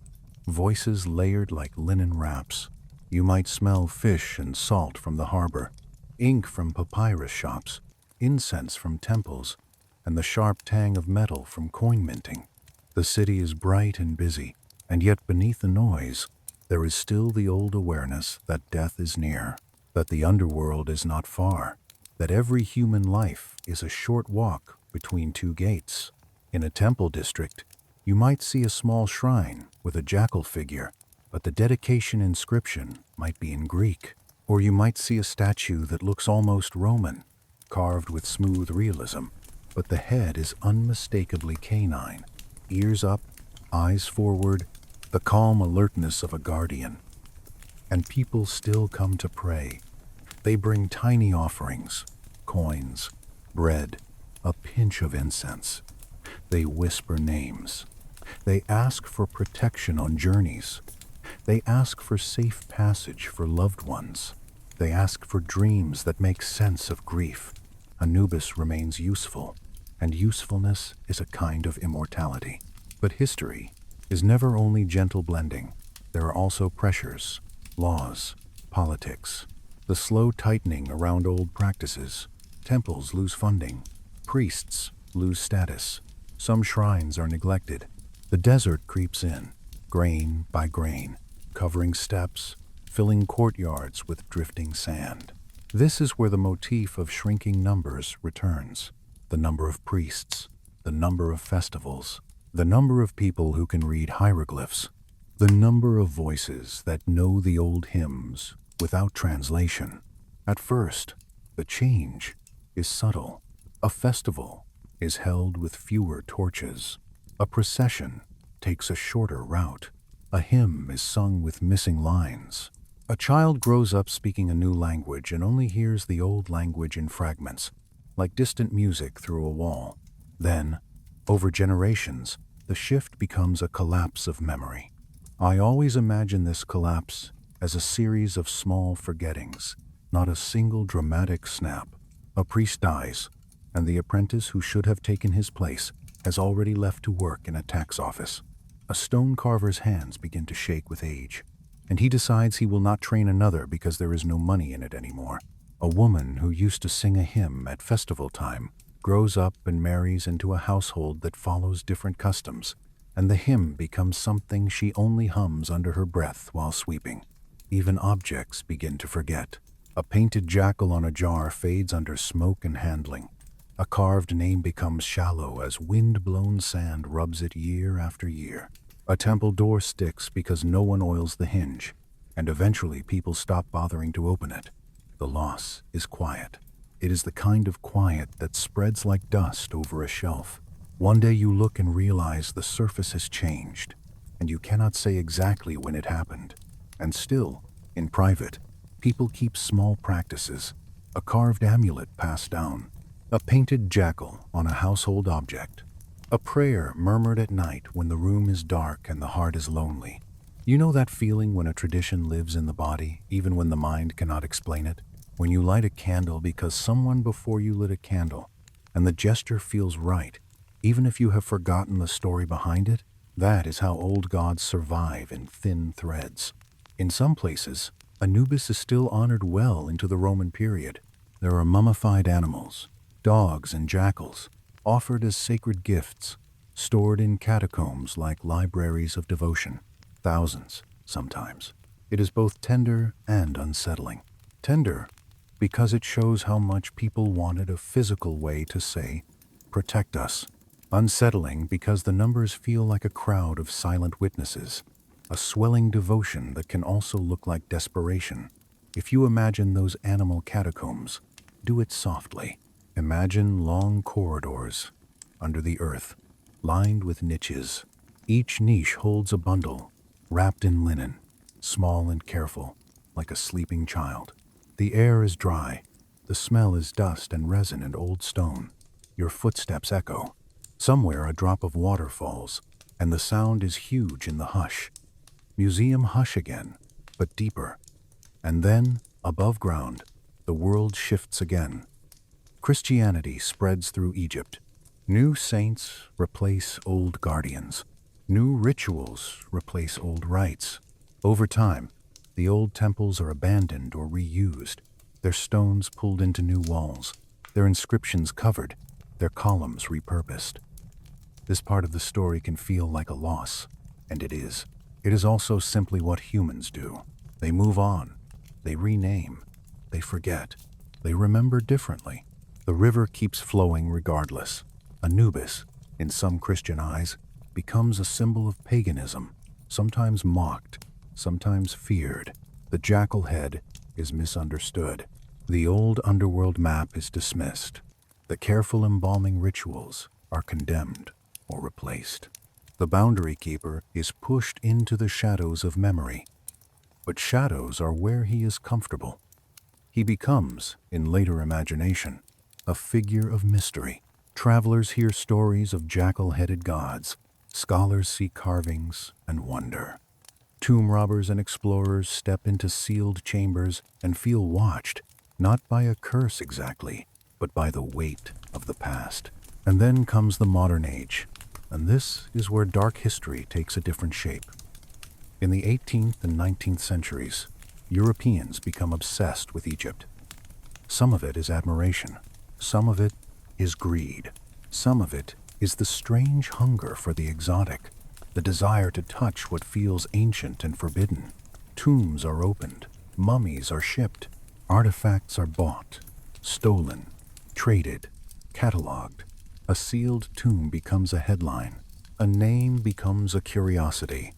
voices layered like linen wraps. You might smell fish and salt from the harbor, ink from papyrus shops, incense from temples, and the sharp tang of metal from coin minting. The city is bright and busy, and yet beneath the noise, there is still the old awareness that death is near, that the underworld is not far, that every human life is a short walk between two gates. In a temple district, you might see a small shrine with a jackal figure, but the dedication inscription might be in Greek. Or you might see a statue that looks almost Roman, carved with smooth realism, but the head is unmistakably canine, ears up, eyes forward, the calm alertness of a guardian. And people still come to pray. They bring tiny offerings, coins, bread, a pinch of incense. They whisper names. They ask for protection on journeys. They ask for safe passage for loved ones. They ask for dreams that make sense of grief. Anubis remains useful, and usefulness is a kind of immortality. But history is never only gentle blending. There are also pressures, laws, politics, the slow tightening around old practices. Temples lose funding. Priests lose status. Some shrines are neglected. The desert creeps in, grain by grain, covering steps, filling courtyards with drifting sand. This is where the motif of shrinking numbers returns. The number of priests, the number of festivals, the number of people who can read hieroglyphs. The number of voices that know the old hymns without translation. At first, the change is subtle. A festival is held with fewer torches. A procession takes a shorter route. A hymn is sung with missing lines. A child grows up speaking a new language and only hears the old language in fragments, like distant music through a wall. Then, over generations, the shift becomes a collapse of memory. I always imagine this collapse as a series of small forgettings, not a single dramatic snap. A priest dies, and the apprentice who should have taken his place has already left to work in a tax office. A stone carver's hands begin to shake with age, and he decides he will not train another because there is no money in it anymore. A woman who used to sing a hymn at festival time grows up and marries into a household that follows different customs, and the hymn becomes something she only hums under her breath while sweeping. Even objects begin to forget. A painted jackal on a jar fades under smoke and handling. A carved name becomes shallow as wind-blown sand rubs it year after year. A temple door sticks because no one oils the hinge, and eventually people stop bothering to open it. The loss is quiet. It is the kind of quiet that spreads like dust over a shelf. One day you look and realize the surface has changed, and you cannot say exactly when it happened. And still, in private, people keep small practices. A carved amulet passed down. A painted jackal on a household object. A prayer murmured at night when the room is dark and the heart is lonely. You know that feeling when a tradition lives in the body, even when the mind cannot explain it? When you light a candle because someone before you lit a candle, and the gesture feels right, even if you have forgotten the story behind it? That is how old gods survive in thin threads. In some places, Anubis is still honored well into the Roman period. There are mummified animals, dogs and jackals, offered as sacred gifts, stored in catacombs like libraries of devotion. Thousands, sometimes. It is both tender and unsettling. Tender, because it shows how much people wanted a physical way to say, "Protect us." Unsettling, because the numbers feel like a crowd of silent witnesses, a swelling devotion that can also look like desperation. If you imagine those animal catacombs, do it softly. Imagine long corridors under the earth, lined with niches. Each niche holds a bundle, wrapped in linen, small and careful, like a sleeping child. The air is dry. The smell is dust and resin and old stone. Your footsteps echo. Somewhere a drop of water falls, and the sound is huge in the hush. Museum hush again, but deeper. And then, above ground, the world shifts again. Christianity spreads through Egypt. New saints replace old guardians. New rituals replace old rites. Over time, the old temples are abandoned or reused, their stones pulled into new walls, their inscriptions covered, their columns repurposed. This part of the story can feel like a loss, and it is. It is also simply what humans do. They move on, they rename, they forget, they remember differently. The river keeps flowing regardless. Anubis, in some Christian eyes, becomes a symbol of paganism, sometimes mocked, sometimes feared. The jackal head is misunderstood. The old underworld map is dismissed. The careful embalming rituals are condemned or replaced. The boundary keeper is pushed into the shadows of memory. But shadows are where he is comfortable. He becomes, in later imagination, a figure of mystery. Travelers hear stories of jackal-headed gods. Scholars see carvings and wonder. Tomb robbers and explorers step into sealed chambers and feel watched, not by a curse exactly, but by the weight of the past. And then comes the modern age, and this is where dark history takes a different shape. In the 18th and 19th centuries, Europeans become obsessed with Egypt. Some of it is admiration. Some of it is greed. Some of it is the strange hunger for the exotic, the desire to touch what feels ancient and forbidden. Tombs are opened, mummies are shipped, artifacts are bought, stolen, traded, cataloged. A sealed tomb becomes a headline. A name becomes a curiosity.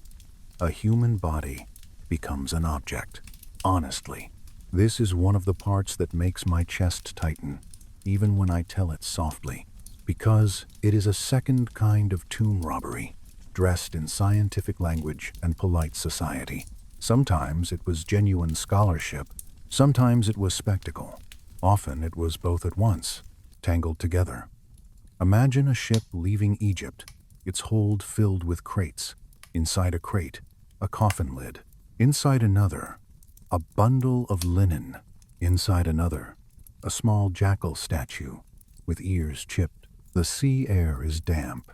A human body becomes an object. Honestly, this is one of the parts that makes my chest tighten, even when I tell it softly, because it is a second kind of tomb robbery, dressed in scientific language and polite society. Sometimes it was genuine scholarship, sometimes it was spectacle. Often it was both at once, tangled together. Imagine a ship leaving Egypt, its hold filled with crates. Inside a crate, a coffin lid. Inside another, a bundle of linen. Inside another, a small jackal statue with ears chipped. The sea air is damp.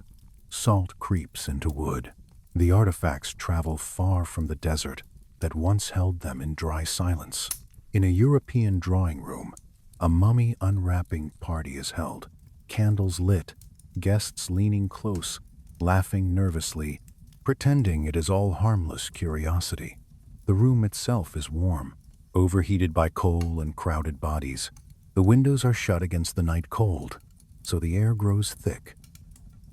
Salt creeps into wood. The artifacts travel far from the desert that once held them in dry silence. In a European drawing room, a mummy unwrapping party is held. Candles lit, guests leaning close, laughing nervously, pretending it is all harmless curiosity. The room itself is warm, overheated by coal and crowded bodies. The windows are shut against the night cold, so the air grows thick.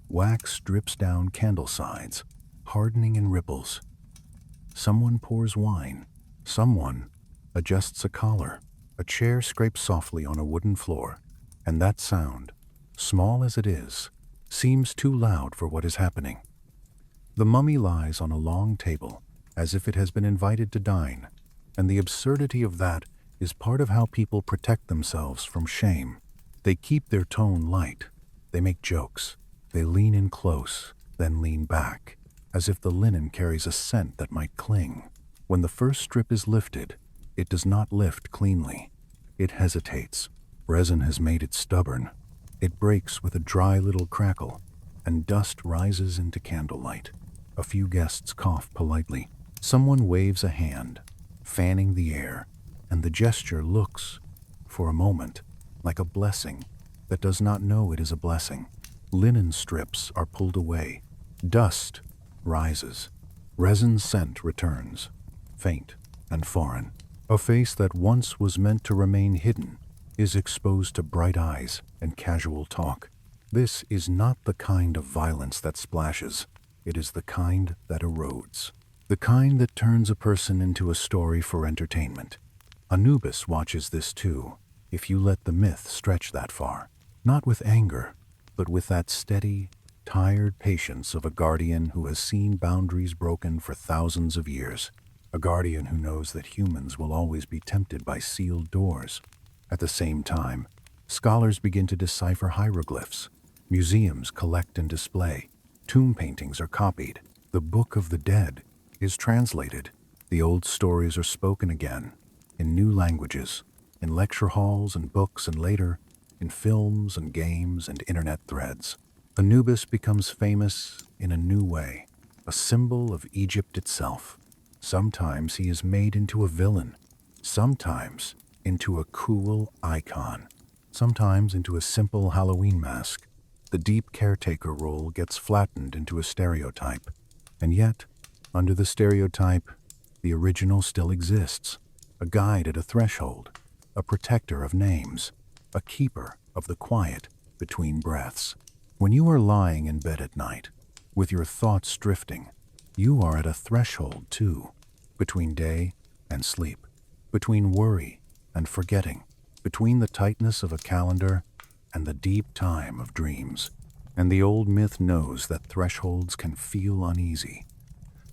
Wax drips down candle sides, hardening in ripples. Someone pours wine. Someone adjusts a collar. A chair scrapes softly on a wooden floor, and that sound, small as it is, seems too loud for what is happening. The mummy lies on a long table, as if it has been invited to dine, and the absurdity of that is part of how people protect themselves from shame. They keep their tone light. They make jokes. They lean in close, then lean back, as if the linen carries a scent that might cling. When the first strip is lifted, it does not lift cleanly. It hesitates. Resin has made it stubborn. It breaks with a dry little crackle, and dust rises into candlelight. A few guests cough politely. Someone waves a hand, fanning the air, and the gesture looks, for a moment, like a blessing that does not know it is a blessing. Linen strips are pulled away. Dust rises. Resin scent returns, faint and foreign. A face that once was meant to remain hidden is exposed to bright eyes and casual talk. This is not the kind of violence that splashes. It is the kind that erodes. The kind that turns a person into a story for entertainment. Anubis watches this too, if you let the myth stretch that far. Not with anger, but with that steady, tired patience of a guardian who has seen boundaries broken for thousands of years. A guardian who knows that humans will always be tempted by sealed doors. At the same time, scholars begin to decipher hieroglyphs. Museums collect and display. Tomb paintings are copied. The Book of the Dead is translated. The old stories are spoken again, in new languages, in lecture halls and books, and later, in films and games and internet threads. Anubis becomes famous in a new way, a symbol of Egypt itself. Sometimes he is made into a villain, sometimes into a cool icon, sometimes into a simple Halloween mask. The deep caretaker role gets flattened into a stereotype, and yet, under the stereotype, the original still exists. A guide at a threshold, a protector of names, a keeper of the quiet between breaths. When you are lying in bed at night, with your thoughts drifting, you are at a threshold too, between day and sleep, between worry and forgetting, between the tightness of a calendar and the deep time of dreams. And the old myth knows that thresholds can feel uneasy.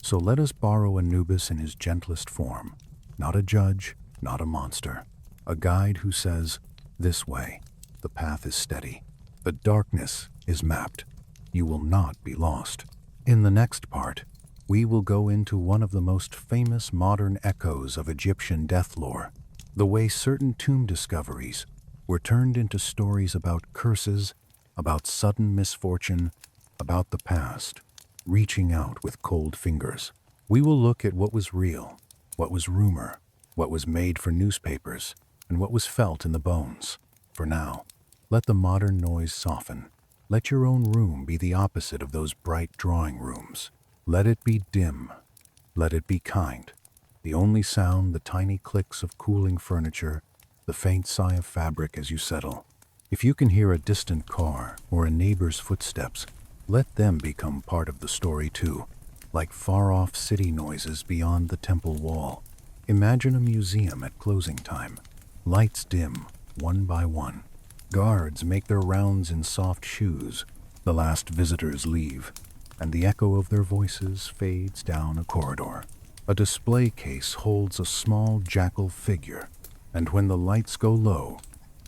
So let us borrow Anubis in his gentlest form, not a judge, not a monster, a guide who says, "This way, the path is steady, the darkness is mapped, you will not be lost." In the next part, we will go into one of the most famous modern echoes of Egyptian death lore, the way certain tomb discoveries were turned into stories about curses, about sudden misfortune, about the past, reaching out with cold fingers. We will look at what was real, what was rumor, what was made for newspapers, and what was felt in the bones. For now, let the modern noise soften. Let your own room be the opposite of those bright drawing rooms. Let it be dim. Let it be kind. The only sound, the tiny clicks of cooling furniture, the faint sigh of fabric as you settle. If you can hear a distant car or a neighbor's footsteps, let them become part of the story too. like far-off city noises beyond the temple wall. Imagine a museum at closing time. Lights dim, one by one. Guards make their rounds in soft shoes. The last visitors leave, and the echo of their voices fades down a corridor. A display case holds a small jackal figure, and when the lights go low,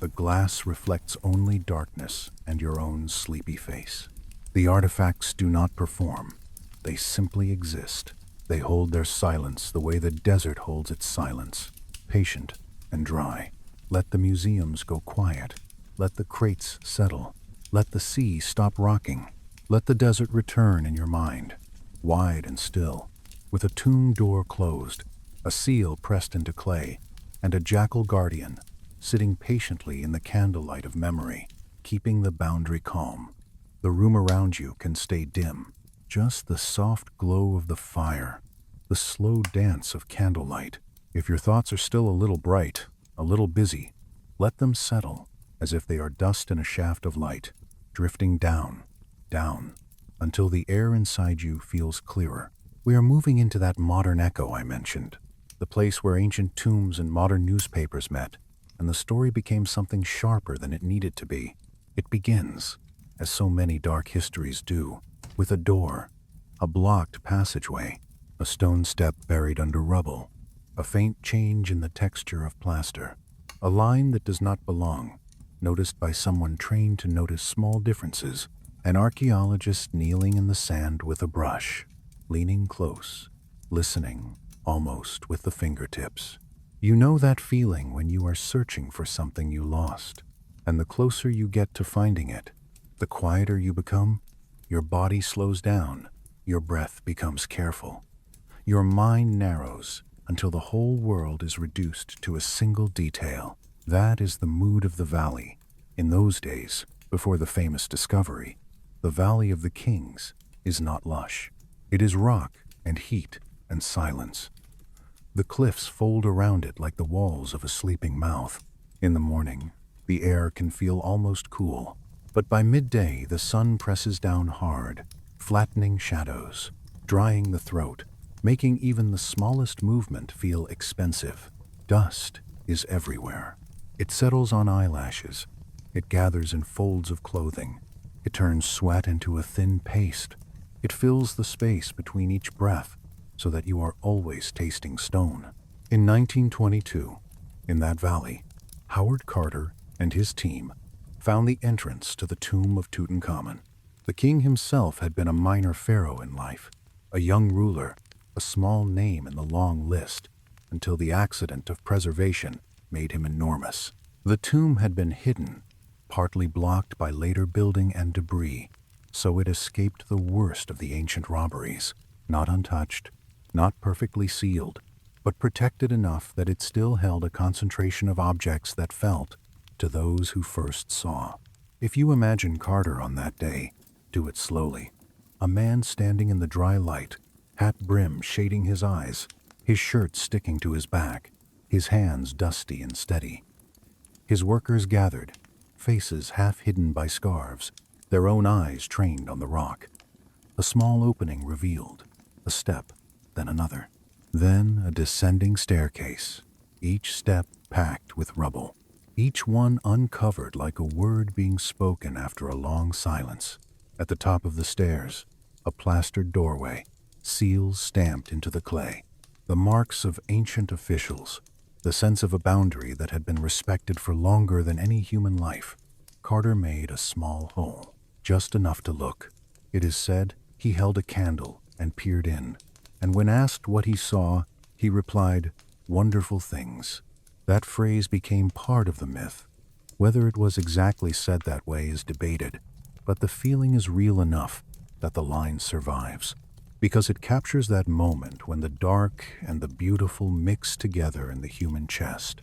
the glass reflects only darkness and your own sleepy face. The artifacts do not perform. They simply exist. They hold their silence the way the desert holds its silence, patient and dry. Let the museums go quiet. Let the crates settle. Let the sea stop rocking. Let the desert return in your mind, wide and still, with a tomb door closed, a seal pressed into clay, and a jackal guardian sitting patiently in the candlelight of memory, keeping the boundary calm. The room around you can stay dim. Just the soft glow of the fire, the slow dance of candlelight. If your thoughts are still a little bright, a little busy, let them settle as if they are dust in a shaft of light, drifting down, down, until the air inside you feels clearer. We are moving into that modern echo I mentioned, the place where ancient tombs and modern newspapers met, and the story became something sharper than it needed to be. It begins, as so many dark histories do, with a door, a blocked passageway, a stone step buried under rubble, a faint change in the texture of plaster, a line that does not belong, noticed by someone trained to notice small differences, an archaeologist kneeling in the sand with a brush, leaning close, listening, almost with the fingertips. You know that feeling when you are searching for something you lost, and the closer you get to finding it, the quieter you become. Your body slows down, your breath becomes careful. Your mind narrows until the whole world is reduced to a single detail. That is the mood of the valley. In those days, before the famous discovery, the Valley of the Kings is not lush. It is rock and heat and silence. The cliffs fold around it like the walls of a sleeping mouth. In the morning, the air can feel almost cool. But by midday, the sun presses down hard, flattening shadows, drying the throat, making even the smallest movement feel expensive. Dust is everywhere. It settles on eyelashes. It gathers in folds of clothing. It turns sweat into a thin paste. It fills the space between each breath so that you are always tasting stone. In 1922, in that valley, Howard Carter and his team found the entrance to the tomb of Tutankhamun. The king himself had been a minor pharaoh in life, a young ruler, a small name in the long list, until the accident of preservation made him enormous. The tomb had been hidden, partly blocked by later building and debris, so it escaped the worst of the ancient robberies, not untouched, not perfectly sealed, but protected enough that it still held a concentration of objects that felt to those who first saw. If you imagine Carter on that day, do it slowly. A man standing in the dry light, hat brim shading his eyes, his shirt sticking to his back, his hands dusty and steady. His workers gathered, faces half hidden by scarves, their own eyes trained on the rock. A small opening revealed, a step, then another. Then a descending staircase, each step packed with rubble, each one uncovered like a word being spoken after a long silence. At the top of the stairs, a plastered doorway, seals stamped into the clay, the marks of ancient officials, the sense of a boundary that had been respected for longer than any human life. Carter made a small hole, just enough to look. It is said he held a candle and peered in, and when asked what he saw, he replied, "Wonderful things." That phrase became part of the myth. Whether it was exactly said that way is debated, but the feeling is real enough that the line survives, because it captures that moment when the dark and the beautiful mix together in the human chest.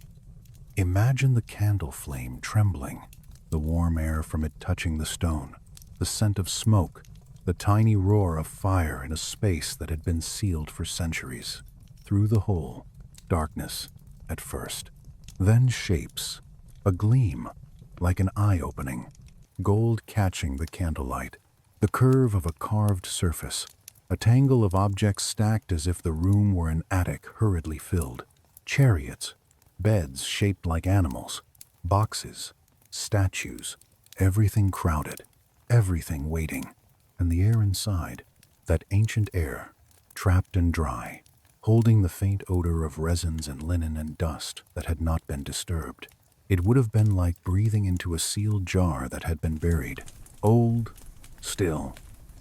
Imagine the candle flame trembling, the warm air from it touching the stone, the scent of smoke, the tiny roar of fire in a space that had been sealed for centuries. Through the hole, darkness, at first, then shapes, a gleam, like an eye-opening, gold catching the candlelight, the curve of a carved surface, A tangle of objects stacked as if the room were an attic hurriedly filled. Chariots, beds shaped like animals, boxes, statues, everything crowded, everything waiting, and the air inside, that ancient air, trapped and dry, holding the faint odor of resins and linen and dust that had not been disturbed. It would have been like breathing into a sealed jar that had been buried, old, still,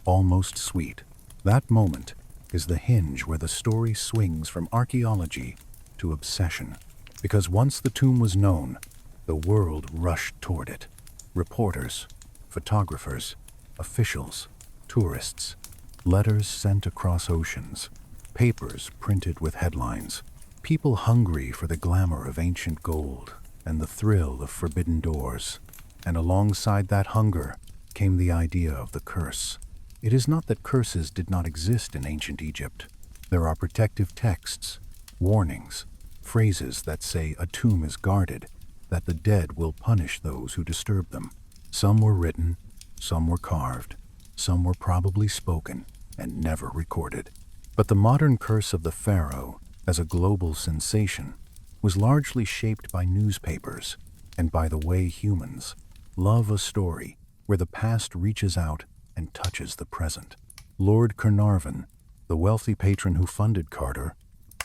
almost sweet. That moment is the hinge where the story swings from archaeology to obsession, because once the tomb was known, the world rushed toward it. Reporters, photographers, officials, tourists, letters sent across oceans, papers printed with headlines, people hungry for the glamour of ancient gold and the thrill of forbidden doors. And alongside that hunger came the idea of the curse. It is not that curses did not exist in ancient Egypt. There are protective texts, warnings, phrases that say a tomb is guarded, that the dead will punish those who disturb them. Some were written, some were carved, some were probably spoken and never recorded. But the modern curse of the pharaoh, as a global sensation, was largely shaped by newspapers and by the way humans love a story where the past reaches out and touches the present. Lord Carnarvon, the wealthy patron who funded Carter,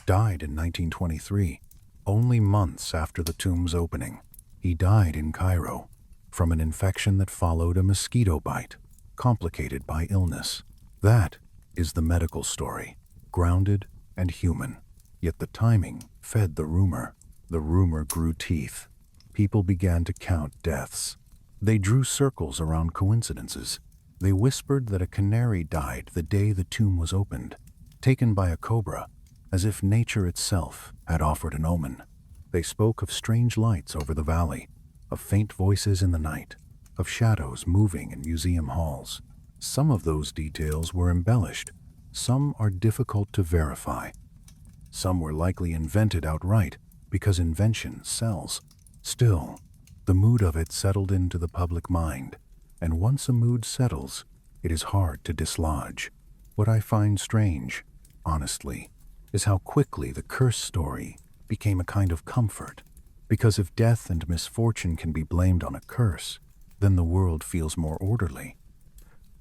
died in 1923, only months after the tomb's opening. He died in Cairo from an infection that followed a mosquito bite, complicated by illness. That is the medical story, grounded and human. Yet the timing fed the rumor. The rumor grew teeth. People began to count deaths. They drew circles around coincidences. They whispered that a canary died the day the tomb was opened, taken by a cobra, as if nature itself had offered an omen. They spoke of strange lights over the valley, of faint voices in the night, of shadows moving in museum halls. Some of those details were embellished. Some are difficult to verify. Some were likely invented outright, because invention sells. Still, the mood of it settled into the public mind, and once a mood settles, it is hard to dislodge. What I find strange, honestly, is how quickly the curse story became a kind of comfort. Because if death and misfortune can be blamed on a curse, then the world feels more orderly.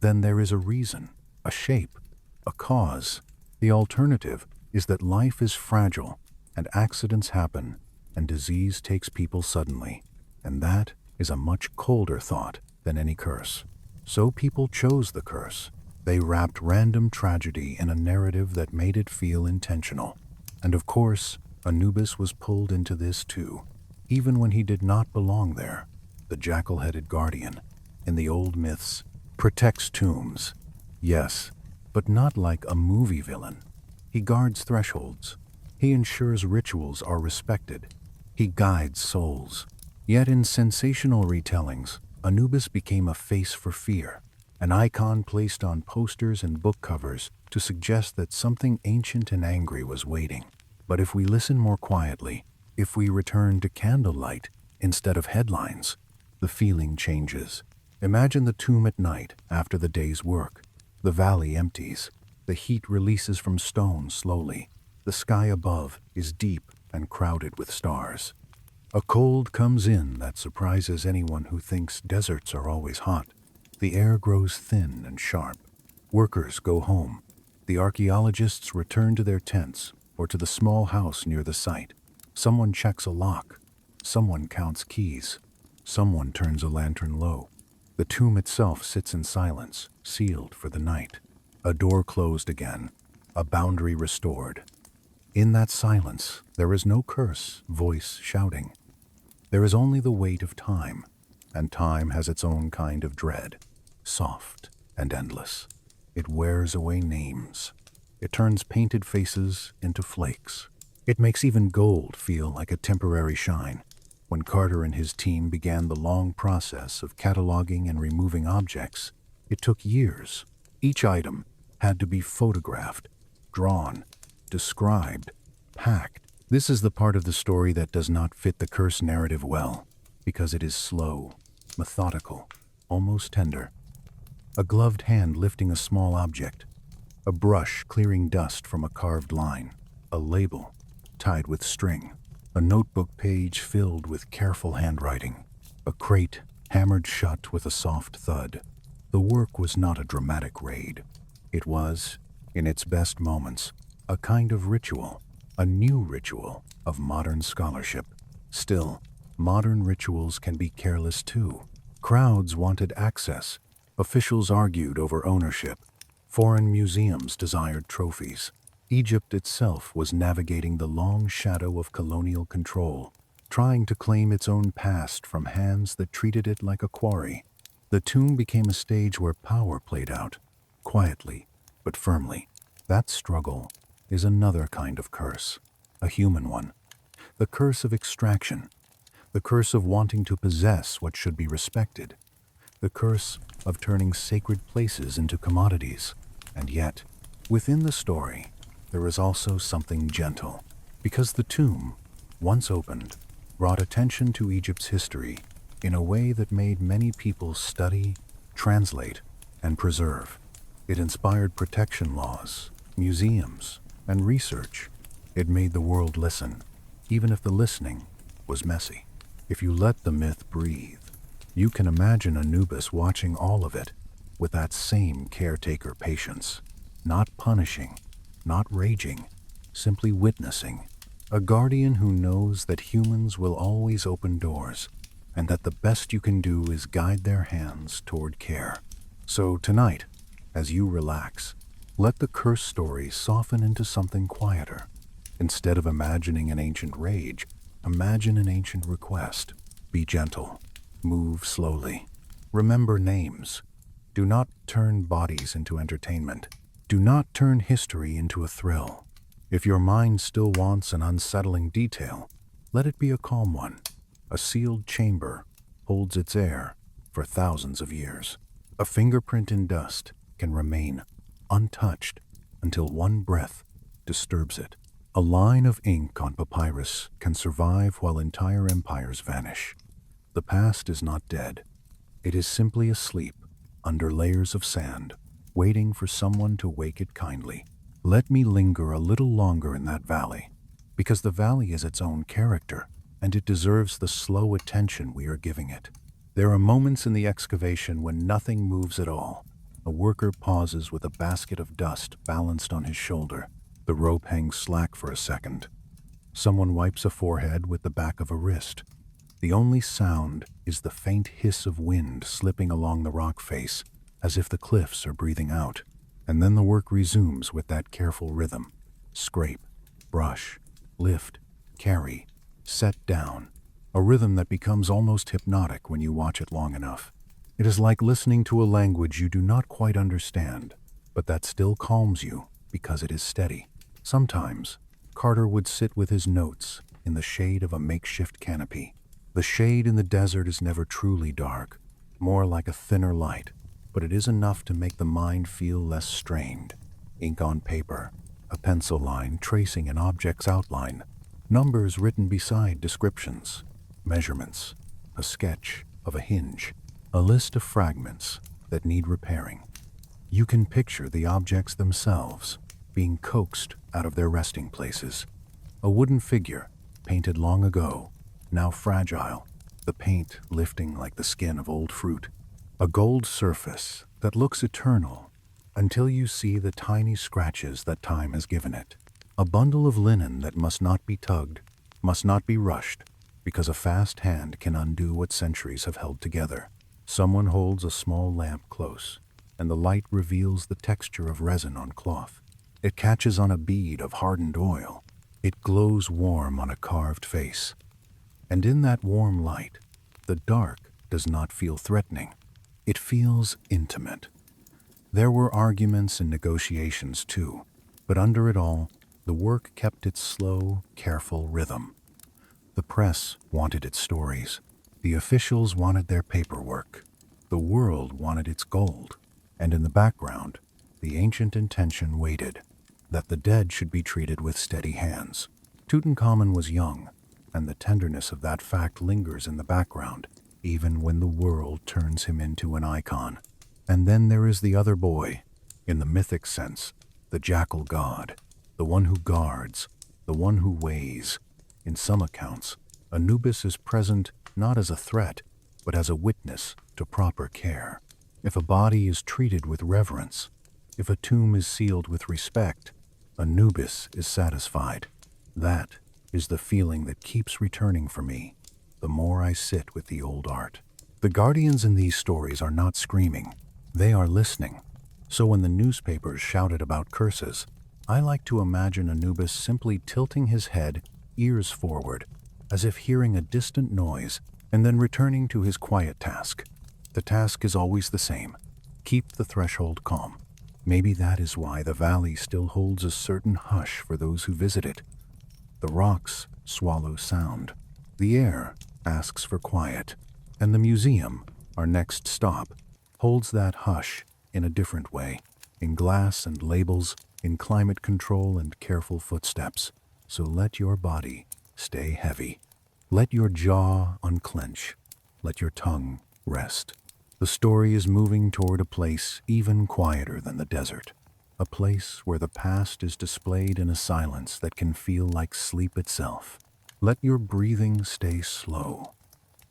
Then there is a reason, a shape, a cause. The alternative is that life is fragile, and accidents happen, and disease takes people suddenly. And that is a much colder thought than any curse. So people chose the curse. They wrapped random tragedy in a narrative that made it feel intentional. And of course, Anubis was pulled into this too, even when he did not belong there. The jackal-headed guardian, in the old myths, protects tombs. Yes, but not like a movie villain. He guards thresholds. He ensures rituals are respected. He guides souls. Yet in sensational retellings, Anubis became a face for fear, an icon placed on posters and book covers to suggest that something ancient and angry was waiting. But if we listen more quietly, if we return to candlelight instead of headlines, the feeling changes. Imagine the tomb at night after the day's work. The valley empties. The heat releases from stone slowly. The sky above is deep and crowded with stars. A cold comes in that surprises anyone who thinks deserts are always hot. The air grows thin and sharp. Workers go home. The archaeologists return to their tents or to the small house near the site. Someone checks a lock. Someone counts keys. Someone turns a lantern low. The tomb itself sits in silence, sealed for the night. A door closed again, a boundary restored. In that silence, there is no curse, voice shouting. There is only the weight of time, and time has its own kind of dread, soft and endless. It wears away names. It turns painted faces into flakes. It makes even gold feel like a temporary shine. When Carter and his team began the long process of cataloging and removing objects, it took years. Each item had to be photographed, drawn, described, packed. This is the part of the story that does not fit the curse narrative well, because it is slow, methodical, almost tender. A gloved hand lifting a small object, a brush clearing dust from a carved line, a label tied with string, a notebook page filled with careful handwriting, a crate hammered shut with a soft thud. The work was not a dramatic raid. It was, in its best moments, a kind of ritual, a new ritual of modern scholarship. Still, modern rituals can be careless too. Crowds wanted access, officials argued over ownership, foreign museums desired trophies. Egypt itself was navigating the long shadow of colonial control, trying to claim its own past from hands that treated it like a quarry. The tomb became a stage where power played out, quietly but firmly. That struggle is another kind of curse, a human one. The curse of extraction, the curse of wanting to possess what should be respected, the curse of turning sacred places into commodities. And yet, within the story, there is also something gentle, because the tomb, once opened, brought attention to Egypt's history in a way that made many people study, translate, and preserve. It inspired protection laws, museums, and research. It made the world listen, even if the listening was messy. If you let the myth breathe, you can imagine Anubis watching all of it with that same caretaker patience, not punishing, not raging, simply witnessing. A guardian who knows that humans will always open doors, and that the best you can do is guide their hands toward care. So tonight, as you relax, let the curse story soften into something quieter. Instead of imagining an ancient rage, imagine an ancient request. Be gentle. Move slowly. Remember names. Do not turn bodies into entertainment. Do not turn history into a thrill. If your mind still wants an unsettling detail, let it be a calm one. A sealed chamber holds its air for thousands of years. A fingerprint in dust can remain untouched until one breath disturbs it. A line of ink on papyrus can survive while entire empires vanish. The past is not dead. It is simply asleep under layers of sand, waiting for someone to wake it kindly. Let me linger a little longer in that valley, because the valley is its own character, and it deserves the slow attention we are giving it. There are moments in the excavation when nothing moves at all. A worker pauses with a basket of dust balanced on his shoulder. The rope hangs slack for a second. Someone wipes a forehead with the back of a wrist. The only sound is the faint hiss of wind slipping along the rock face, as if the cliffs are breathing out. And then the work resumes with that careful rhythm. Scrape, brush, lift, carry, set down. A rhythm that becomes almost hypnotic when you watch it long enough. It is like listening to a language you do not quite understand, but that still calms you because it is steady. Sometimes, Carter would sit with his notes in the shade of a makeshift canopy. The shade in the desert is never truly dark, more like a thinner light, but it is enough to make the mind feel less strained. Ink on paper, a pencil line tracing an object's outline, numbers written beside descriptions, measurements, a sketch of a hinge, a list of fragments that need repairing. You can picture the objects themselves being coaxed out of their resting places. A wooden figure, painted long ago, now fragile, the paint lifting like the skin of old fruit. A gold surface that looks eternal until you see the tiny scratches that time has given it. A bundle of linen that must not be tugged, must not be rushed, because a fast hand can undo what centuries have held together. Someone holds a small lamp close, and the light reveals the texture of resin on cloth. It catches on a bead of hardened oil. It glows warm on a carved face. And in that warm light, the dark does not feel threatening. It feels intimate. There were arguments and negotiations too, but under it all, the work kept its slow, careful rhythm. The press wanted its stories. The officials wanted their paperwork. The world wanted its gold. And in the background, the ancient intention waited, that the dead should be treated with steady hands. Tutankhamun was young, and the tenderness of that fact lingers in the background, even when the world turns him into an icon. And then there is the other boy, in the mythic sense, the jackal god, the one who guards, the one who weighs. In some accounts, Anubis is present not as a threat, but as a witness to proper care. If a body is treated with reverence, if a tomb is sealed with respect, Anubis is satisfied. That is the feeling that keeps returning for me the more I sit with the old art. The guardians in these stories are not screaming, they are listening. So when the newspapers shouted about curses, I like to imagine Anubis simply tilting his head, ears forward, as if hearing a distant noise, and then returning to his quiet task. The task is always the same: keep the threshold calm. Maybe that is why the valley still holds a certain hush for those who visit it. The rocks swallow sound. The air asks for quiet. And the museum, our next stop, holds that hush in a different way, in glass and labels, in climate control and careful footsteps. So let your body stay heavy. Let your jaw unclench. Let your tongue rest. The story is moving toward a place even quieter than the desert, a place where the past is displayed in a silence that can feel like sleep itself. Let your breathing stay slow,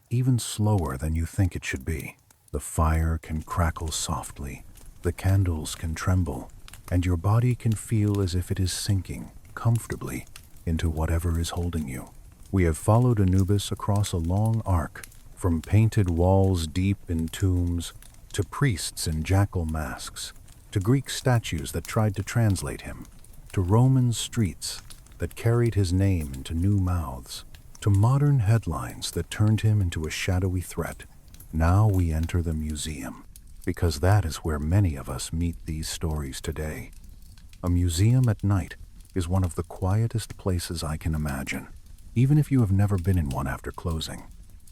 even slower than you think it should be. The fire can crackle softly, the candles can tremble, and your body can feel as if it is sinking comfortably into whatever is holding you. We have followed Anubis across a long arc, from painted walls deep in tombs, to priests in jackal masks, to Greek statues that tried to translate him, to Roman streets that carried his name into new mouths, to modern headlines that turned him into a shadowy threat. Now we enter the museum, because that is where many of us meet these stories today. A museum at night is one of the quietest places I can imagine. Even if you have never been in one after closing,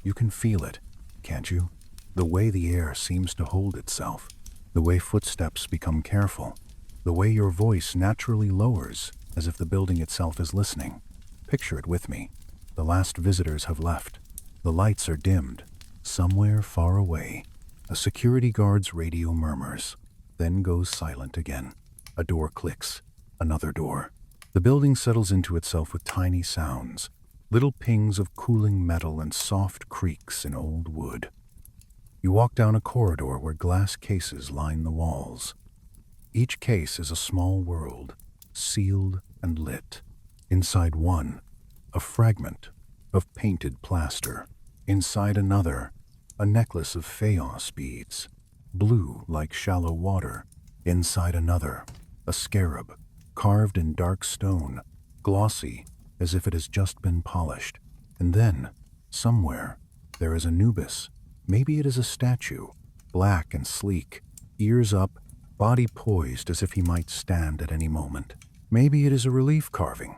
you can feel it, can't you? The way the air seems to hold itself, the way footsteps become careful, the way your voice naturally lowers as if the building itself is listening. Picture it with me. The last visitors have left. The lights are dimmed. Somewhere far away, a security guard's radio murmurs, then goes silent again. A door clicks, another door. The building settles into itself with tiny sounds, little pings of cooling metal and soft creaks in old wood. You walk down a corridor where glass cases line the walls. Each case is a small world, sealed and lit. Inside one, a fragment of painted plaster. Inside another, a necklace of faience beads, blue like shallow water. Inside another, a scarab, carved in dark stone, glossy as if it has just been polished. And then, somewhere, there is Anubis. Maybe it is a statue, black and sleek, ears up, body poised as if he might stand at any moment. Maybe it is a relief carving,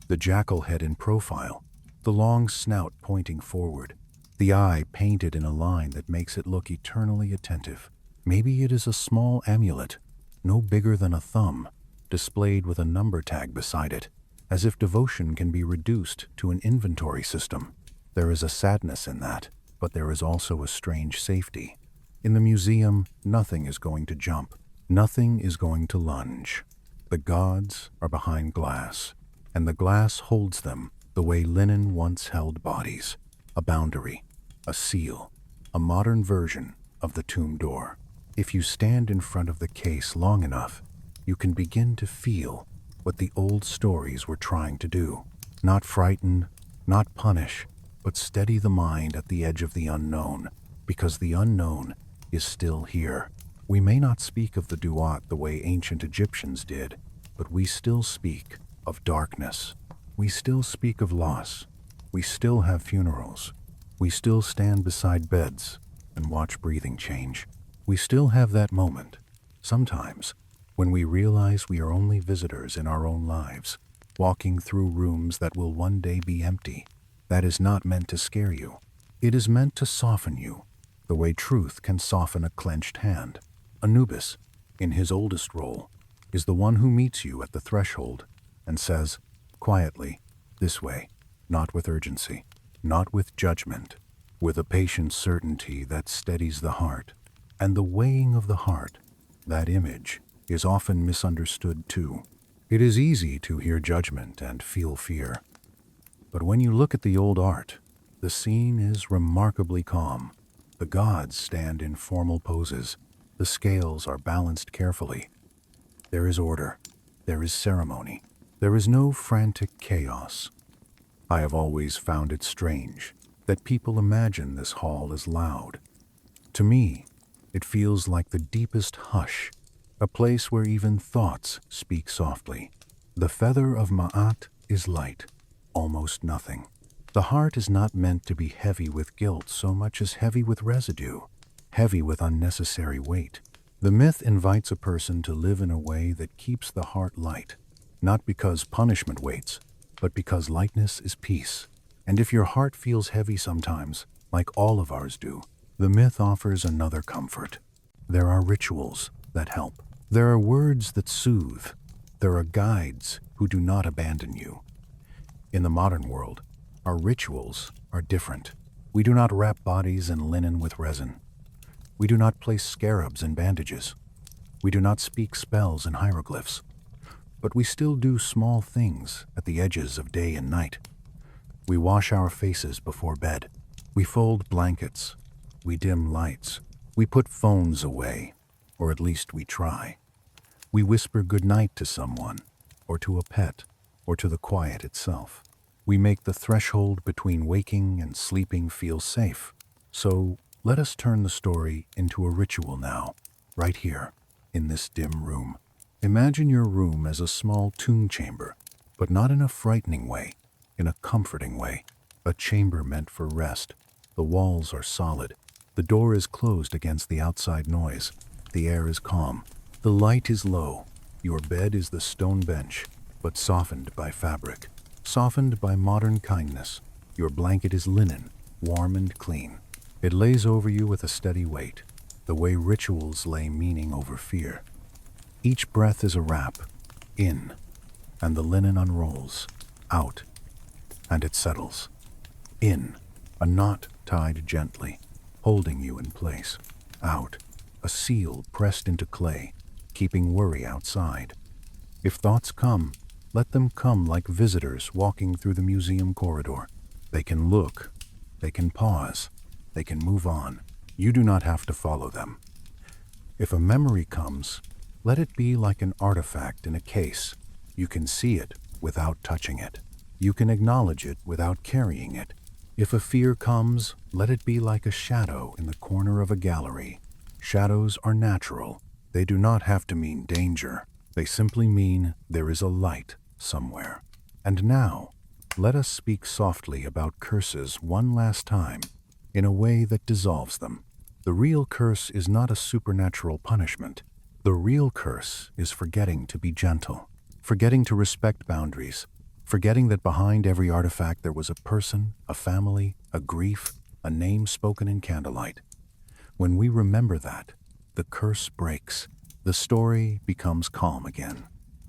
the jackal head in profile, the long snout pointing forward, the eye painted in a line that makes it look eternally attentive. Maybe it is a small amulet, no bigger than a thumb, displayed with a number tag beside it, as if devotion can be reduced to an inventory system. There is a sadness in that, but there is also a strange safety. In the museum, nothing is going to jump. Nothing is going to lunge. The gods are behind glass, and the glass holds them the way linen once held bodies. A boundary, a seal, a modern version of the tomb door. If you stand in front of the case long enough, you can begin to feel what the old stories were trying to do. Not frighten, not punish, but steady the mind at the edge of the unknown, because the unknown is still here. We may not speak of the Duat the way ancient Egyptians did, but we still speak of darkness. We still speak of loss. We still have funerals. We still stand beside beds and watch breathing change. We still have that moment, sometimes, when we realize we are only visitors in our own lives, walking through rooms that will one day be empty. That is not meant to scare you. It is meant to soften you, the way truth can soften a clenched hand. Anubis, in his oldest role, is the one who meets you at the threshold and says, quietly, this way, not with urgency, not with judgment, with a patient certainty that steadies the heart. And the weighing of the heart, that image, is often misunderstood too. It is easy to hear judgment and feel fear. But when you look at the old art, the scene is remarkably calm. The gods stand in formal poses. The scales are balanced carefully. There is order. There is ceremony. There is no frantic chaos. I have always found it strange that people imagine this hall is loud. To me, it feels like the deepest hush, a place where even thoughts speak softly. The feather of Ma'at is light, almost nothing. The heart is not meant to be heavy with guilt so much as heavy with residue, heavy with unnecessary weight. The myth invites a person to live in a way that keeps the heart light, not because punishment waits, but because lightness is peace. And if your heart feels heavy sometimes, like all of ours do, the myth offers another comfort. There are rituals that help. There are words that soothe. There are guides who do not abandon you. In the modern world, our rituals are different. We do not wrap bodies in linen with resin. We do not place scarabs in bandages. We do not speak spells in hieroglyphs. But we still do small things at the edges of day and night. We wash our faces before bed. We fold blankets. We dim lights. We put phones away, or at least we try. We whisper goodnight to someone, or to a pet, or to the quiet itself. We make the threshold between waking and sleeping feel safe. So let us turn the story into a ritual now, right here, in this dim room. Imagine your room as a small tomb chamber, but not in a frightening way, in a comforting way. A chamber meant for rest. The walls are solid. The door is closed against the outside noise. The air is calm. The light is low. Your bed is the stone bench, but softened by fabric, softened by modern kindness. Your blanket is linen, warm and clean. It lays over you with a steady weight, the way rituals lay meaning over fear. Each breath is a wrap, in, and the linen unrolls, out, and it settles. In, a knot tied gently, holding you in place. Out, a seal pressed into clay, keeping worry outside. If thoughts come, let them come like visitors walking through the museum corridor. They can look, they can pause, they can move on. You do not have to follow them. If a memory comes, let it be like an artifact in a case. You can see it without touching it. You can acknowledge it without carrying it. If a fear comes, let it be like a shadow in the corner of a gallery. Shadows are natural. They do not have to mean danger. They simply mean there is a light somewhere. And now, let us speak softly about curses one last time, in a way that dissolves them. The real curse is not a supernatural punishment. The real curse is forgetting to be gentle, forgetting to respect boundaries, forgetting that behind every artifact there was a person, a family, a grief, a name spoken in candlelight. When we remember that, the curse breaks. The story becomes calm again.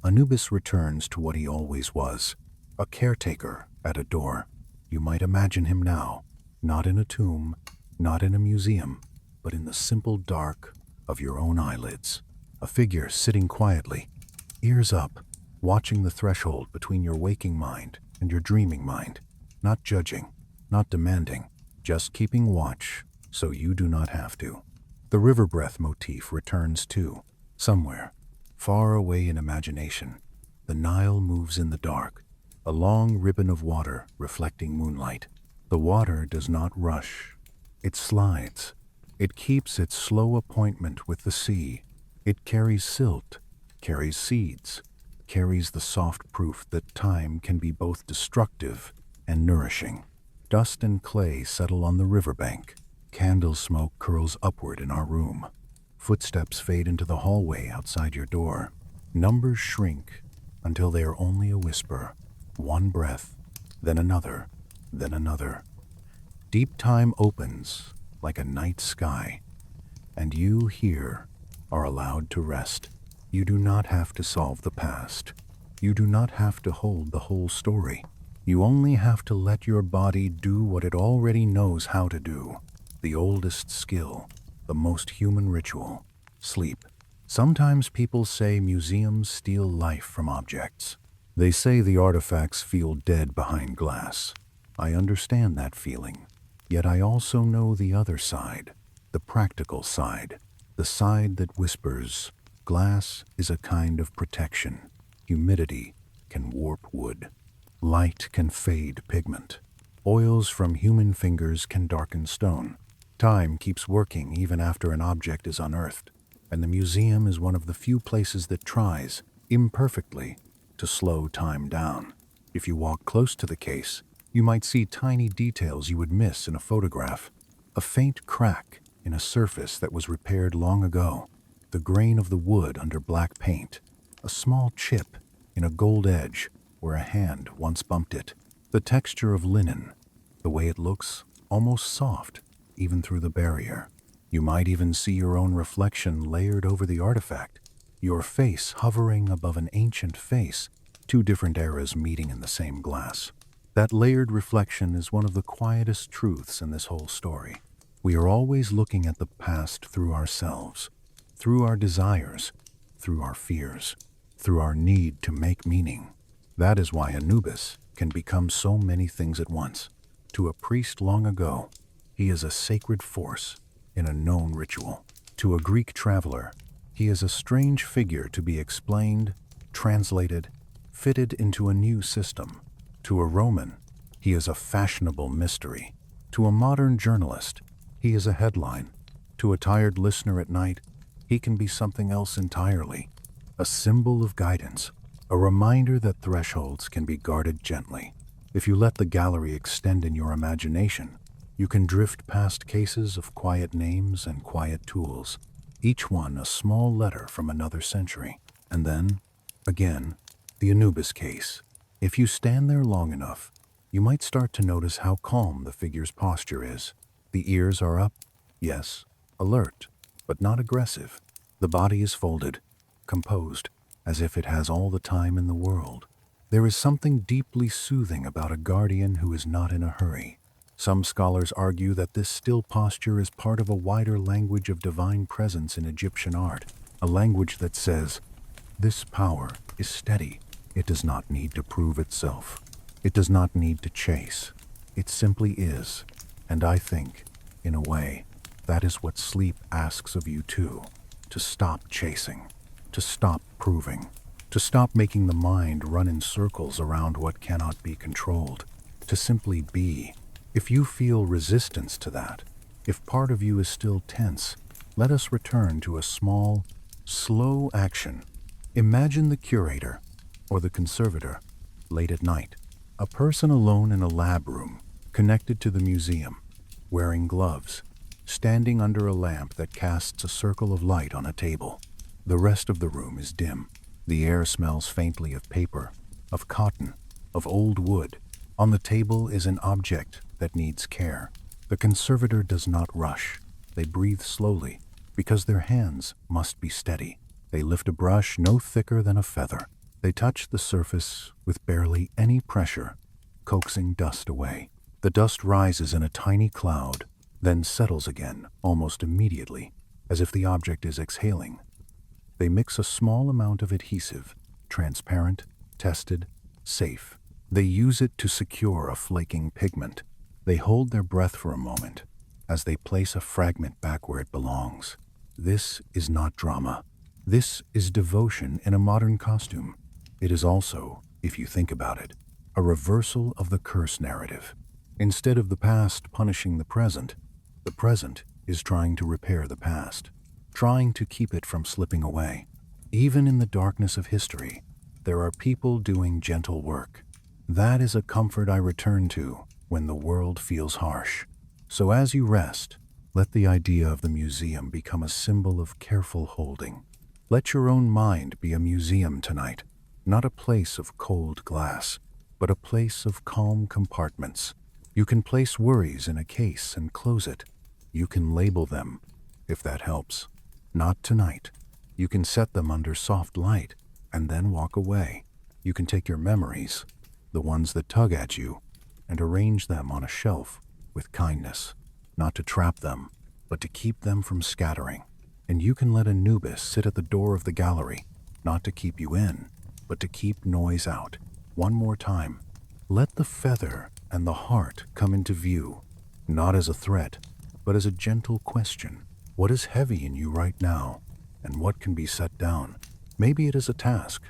Anubis returns to what he always was, a caretaker at a door. You might imagine him now, not in a tomb, not in a museum, but in the simple dark of your own eyelids. A figure sitting quietly, ears up, watching the threshold between your waking mind and your dreaming mind, not judging, not demanding, just keeping watch so you do not have to. The river breath motif returns too. Somewhere, far away in imagination, the Nile moves in the dark, a long ribbon of water reflecting moonlight. The water does not rush. It slides. It keeps its slow appointment with the sea. It carries silt, carries seeds, carries the soft proof that time can be both destructive and nourishing. Dust and clay settle on the riverbank. Candle smoke curls upward in our room. Footsteps fade into the hallway outside your door. Numbers shrink until they are only a whisper. One breath, then another, then another. Deep time opens like a night sky, and you here are allowed to rest. You do not have to solve the past. You do not have to hold the whole story. You only have to let your body do what it already knows how to do. The oldest skill, the most human ritual, sleep. Sometimes people say museums steal life from objects. They say the artifacts feel dead behind glass. I understand that feeling. Yet I also know the other side, the practical side, the side that whispers, glass is a kind of protection. Humidity can warp wood. Light can fade pigment. Oils from human fingers can darken stone. Time keeps working even after an object is unearthed, and the museum is one of the few places that tries, imperfectly, to slow time down. If you walk close to the case, you might see tiny details you would miss in a photograph. A faint crack in a surface that was repaired long ago, the grain of the wood under black paint, a small chip in a gold edge where a hand once bumped it, the texture of linen, the way it looks almost soft even through the barrier. You might even see your own reflection layered over the artifact, your face hovering above an ancient face, two different eras meeting in the same glass. That layered reflection is one of the quietest truths in this whole story. We are always looking at the past through ourselves, through our desires, through our fears, through our need to make meaning. That is why Anubis can become so many things at once. To a priest long ago, he is a sacred force in a known ritual. To a Greek traveler, he is a strange figure to be explained, translated, fitted into a new system. To a Roman, he is a fashionable mystery. To a modern journalist, he is a headline. To a tired listener at night, he can be something else entirely. A symbol of guidance, a reminder that thresholds can be guarded gently. If you let the gallery extend in your imagination, you can drift past cases of quiet names and quiet tools, each one a small letter from another century. And then, again, the Anubis case. If you stand there long enough, you might start to notice how calm the figure's posture is. The ears are up, yes, alert, but not aggressive. The body is folded, composed, as if it has all the time in the world. There is something deeply soothing about a guardian who is not in a hurry. Some scholars argue that this still posture is part of a wider language of divine presence in Egyptian art, a language that says, this power is steady. It does not need to prove itself. It does not need to chase. It simply is. And I think, in a way, that is what sleep asks of you too, to stop chasing, to stop proving, to stop making the mind run in circles around what cannot be controlled, to simply be. If you feel resistance to that, if part of you is still tense, let us return to a small, slow action. Imagine the curator or the conservator late at night, a person alone in a lab room connected to the museum, wearing gloves, standing under a lamp that casts a circle of light on a table. The rest of the room is dim. The air smells faintly of paper, of cotton, of old wood. On the table is an object that needs care. The conservator does not rush. They breathe slowly, because their hands must be steady. They lift a brush no thicker than a feather. They touch the surface with barely any pressure, coaxing dust away. The dust rises in a tiny cloud, then settles again almost immediately, as if the object is exhaling. They mix a small amount of adhesive, transparent, tested, safe. They use it to secure a flaking pigment. They hold their breath for a moment as they place a fragment back where it belongs. This is not drama. This is devotion in a modern costume. It is also, if you think about it, a reversal of the curse narrative. Instead of the past punishing the present is trying to repair the past, trying to keep it from slipping away. Even in the darkness of history, there are people doing gentle work. That is a comfort I return to when the world feels harsh. So as you rest, let the idea of the museum become a symbol of careful holding. Let your own mind be a museum tonight, not a place of cold glass, but a place of calm compartments. You can place worries in a case and close it. You can label them, if that helps. Not tonight. You can set them under soft light and then walk away. You can take your memories, the ones that tug at you, and arrange them on a shelf with kindness, not to trap them, but to keep them from scattering. And you can let Anubis sit at the door of the gallery, not to keep you in, but to keep noise out. One more time. Let the feather and the heart come into view, not as a threat, but as a gentle question. What is heavy in you right now, and what can be set down? Maybe it is a task.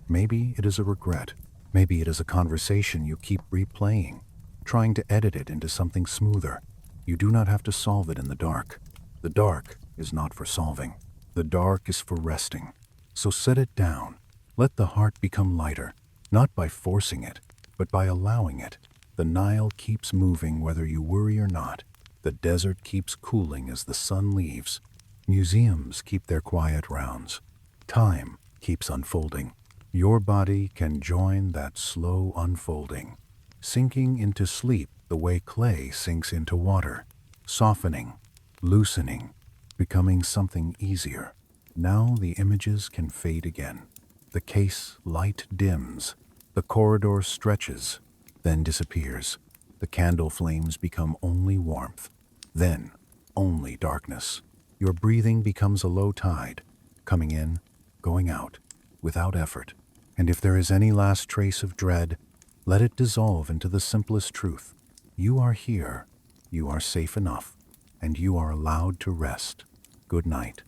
Maybe it is a regret. Maybe it is a conversation you keep replaying, trying to edit it into something smoother. You do not have to solve it in the dark. The dark is not for solving. The dark is for resting. So set it down. Let the heart become lighter, not by forcing it, but by allowing it. The Nile keeps moving whether you worry or not. The desert keeps cooling as the sun leaves. Museums keep their quiet rounds. Time keeps unfolding. Your body can join that slow unfolding, sinking into sleep the way clay sinks into water, softening, loosening, becoming something easier. Now the images can fade again. The case light dims. The corridor stretches, then disappears. The candle flames become only warmth, then only darkness. Your breathing becomes a low tide, coming in, going out, without effort. And if there is any last trace of dread, let it dissolve into the simplest truth. You are here, you are safe enough, and you are allowed to rest. Good night.